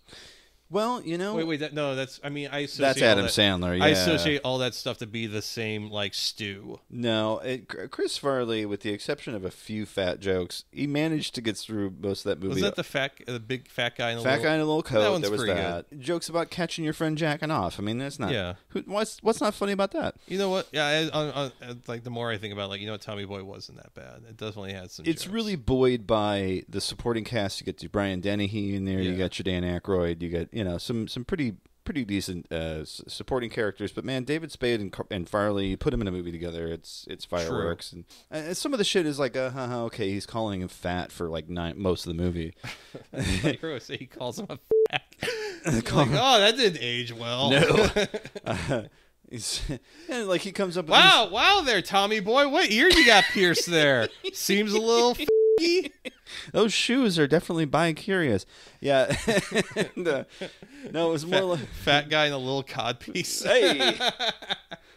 Well, Wait, that's that's Adam Sandler. Yeah. I associate all that stuff to be the same, like, stew. No, Chris Farley, with the exception of a few fat jokes, he managed to get through most of that movie. Was that the big fat guy in a little coat? That one's there was pretty that. Good. Jokes about catching your friend jacking off. I mean, that's not. Yeah. What's not funny about that? You know what? Yeah, like the more I think about, like, Tommy Boy wasn't that bad. It definitely had some. It's jokes. really buoyed by the supporting cast. You get Brian Dennehy in there. Yeah. You got your Dan Aykroyd. You got some pretty decent supporting characters, but man, David Spade and Farley, put them in a movie together, it's fireworks. True. And some of the shit is like, okay, he's calling him fat for like most of the movie. Like he calls him a fat. Oh, that didn't age well. No. And like he comes up. Wow, there, Tommy Boy. What ear you got pierced there? Seems a little. Those shoes are definitely bi-curious. Yeah. No, it was more like fat guy in a little codpiece. Hey.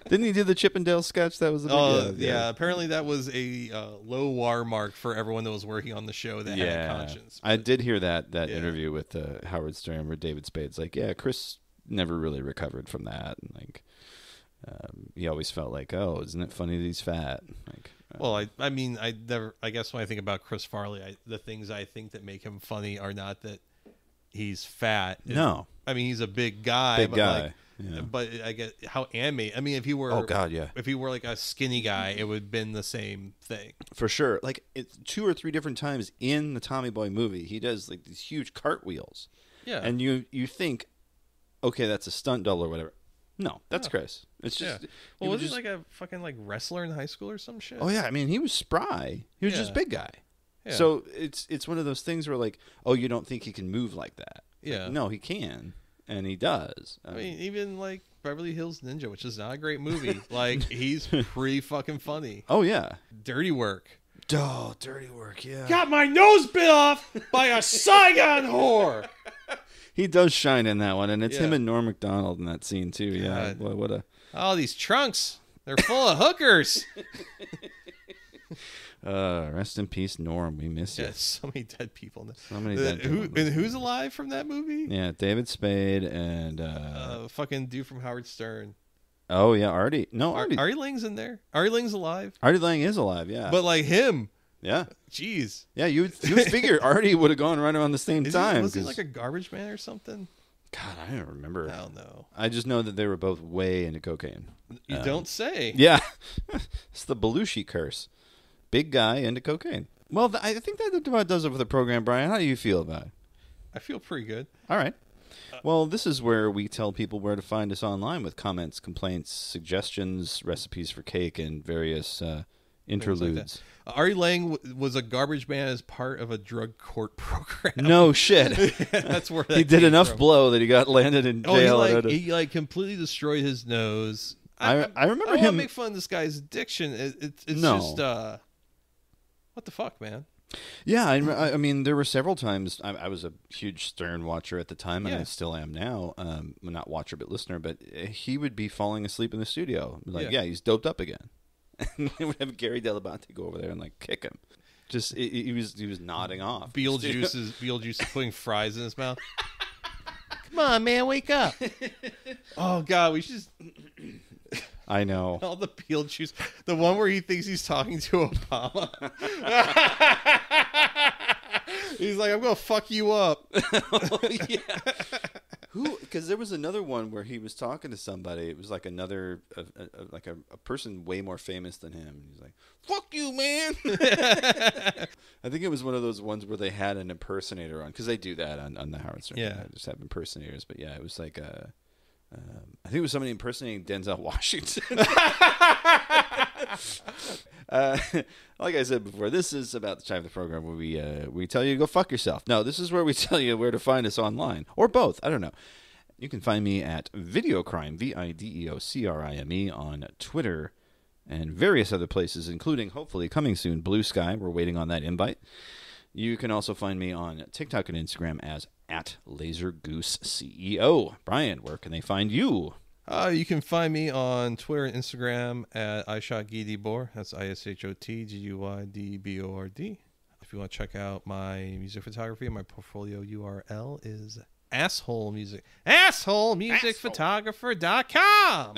Didn't he do the Chippendale sketch? That was the big yeah. Apparently that was a low war mark for everyone that was working on the show that had a conscience. I did hear that interview with Howard Stern where David Spade's like, yeah, Chris never really recovered from that, and like he always felt like, oh, isn't it funny that he's fat? Like. Well, I guess when I think about Chris Farley, the things I think that make him funny are not that he's fat. No. I mean, he's a big guy. Big guy. Yeah. But I get how animated. I mean, if he were. Oh, God, yeah. If he were like a skinny guy, it would have been the same thing. For sure. Like, it's 2 or 3 different times in the Tommy Boy movie, he does like these huge cartwheels. Yeah. And you think, okay, that's a stunt double or whatever. No, that's Chris. It's just. Well, was he like a fucking like wrestler in high school or some shit? Oh yeah, I mean he was spry. He was just a big guy. Yeah. So it's one of those things where like, oh, you don't think he can move like that? Yeah. Like, no, he can, and he does. I mean, even like Beverly Hills Ninja, which is not a great movie. Like he's pretty fucking funny. Oh yeah. Dirty Work. Oh, Dirty Work. Yeah. Got my nose bit off by a Saigon whore. He does shine in that one, and it's him and Norm Macdonald in that scene too. Yeah, what a oh, these trunks, they're full of hookers. Rest in peace, Norm. We miss you. Yeah, so many dead people. So many dead people. And who's alive from that movie? Yeah, David Spade and fucking dude from Howard Stern. Oh yeah, Artie. No, Artie. Artie Lang's in there. Artie Lang's alive. Artie Lang is alive. Yeah, but like him. Yeah. Jeez. Yeah, you would figure Artie would have gone right around the same time. Was he like a garbage man or something? God, I don't remember. I don't know. I just know that they were both way into cocaine. You don't say. Yeah. It's the Belushi curse. Big guy into cocaine. Well, I think that about does it for the program, Brian. How do you feel about it? I feel pretty good. All right. Well, this is where we tell people where to find us online with comments, complaints, suggestions, recipes for cake, and various interludes. Like Ari Lang was a garbage man as part of a drug court program. No shit. That's where he did enough blow that he got landed in jail. He completely destroyed his nose. I remember him. I don't make fun of this guy's addiction. It's just what the fuck, man. Yeah, I mean, there were several times. I was a huge Stern watcher at the time, and I still am now. Not watcher, but listener. But he would be falling asleep in the studio. He's doped up again. And they would have Gary Dell'Abate go over there and kick him. Just he was nodding off. Beetlejuice is putting fries in his mouth. Come on, man, wake up! Oh God, we should just. I know. All the Beetlejuice. The one where he thinks he's talking to Obama. He's like, I'm going to fuck you up. Oh, yeah. Who? Because there was another one where he was talking to somebody. It was like another, a person way more famous than him. He's like, fuck you, man. I think it was one of those ones where they had an impersonator on. Because they do that on the Howard Stern. Yeah. They just have impersonators. But yeah, it was like I think it was somebody impersonating Denzel Washington. Like I said before, this is about the time of the program where we tell you to go fuck yourself. No, this is where we tell you where to find us online. Or both. I don't know. You can find me at Videocrime, VIDEOCRIME, on Twitter and various other places, including, hopefully, coming soon, Blue Sky. We're waiting on that invite. You can also find me on TikTok and Instagram as @LaserGooseCEO. Brian, where can they find you? You can find me on Twitter and Instagram at iShotGuydibor. That's ISHOTGUYDBORD. If you want to check out my music photography, my portfolio URL is assholemusicphotographer.com.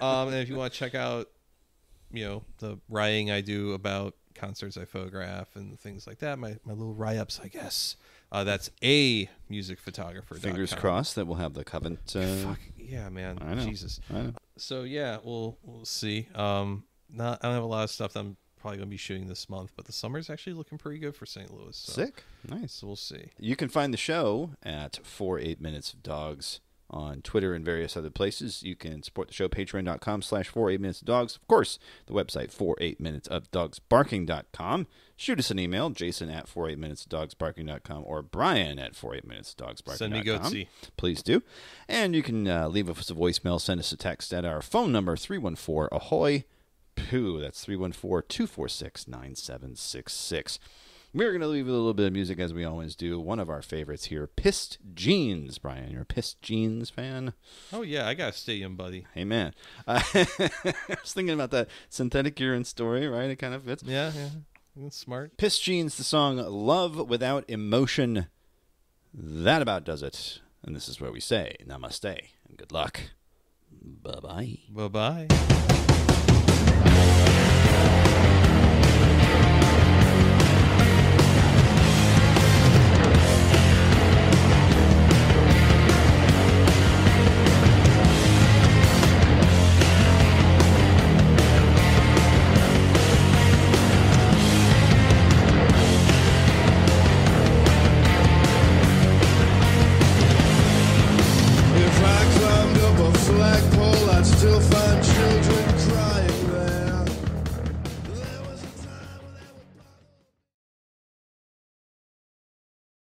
And if you want to check out, the writing I do about concerts I photograph and things like that, my little write-ups, I guess. That's amusicphotographer.com. Fingers crossed that we'll have the Covent. Fuck yeah, man! I know. Jesus. I know. So yeah, we'll see. I don't have a lot of stuff that I'm probably gonna be shooting this month, but the summer's actually looking pretty good for St. Louis. So. Sick, nice. So we'll see. You can find the show at 48 Minutes of Dogs on Twitter and various other places. You can support the show, patreon.com/48minutesofdogs. Of course, the website, 48minutesofdogsbarking.com. Shoot us an email, jason@48minutesofdogsbarking.com or brian@48minutesofdogsbarking.com. Send me goatsy. Please do. And you can leave us a voicemail, send us a text at our phone number, 314-AHOY POO. That's 314-246-9766. We're going to leave a little bit of music, as we always do. One of our favorites here, Pissed Jeans. Brian, you're a Pissed Jeans fan? Oh, yeah, I got a stadium, buddy. Hey, man. I was thinking about that synthetic urine story, right? It kind of fits. Yeah. That's smart. Pissed Jeans, the song Love Without Emotion. That about does it. And this is where we say namaste and good luck. Bye-bye. Bye-bye.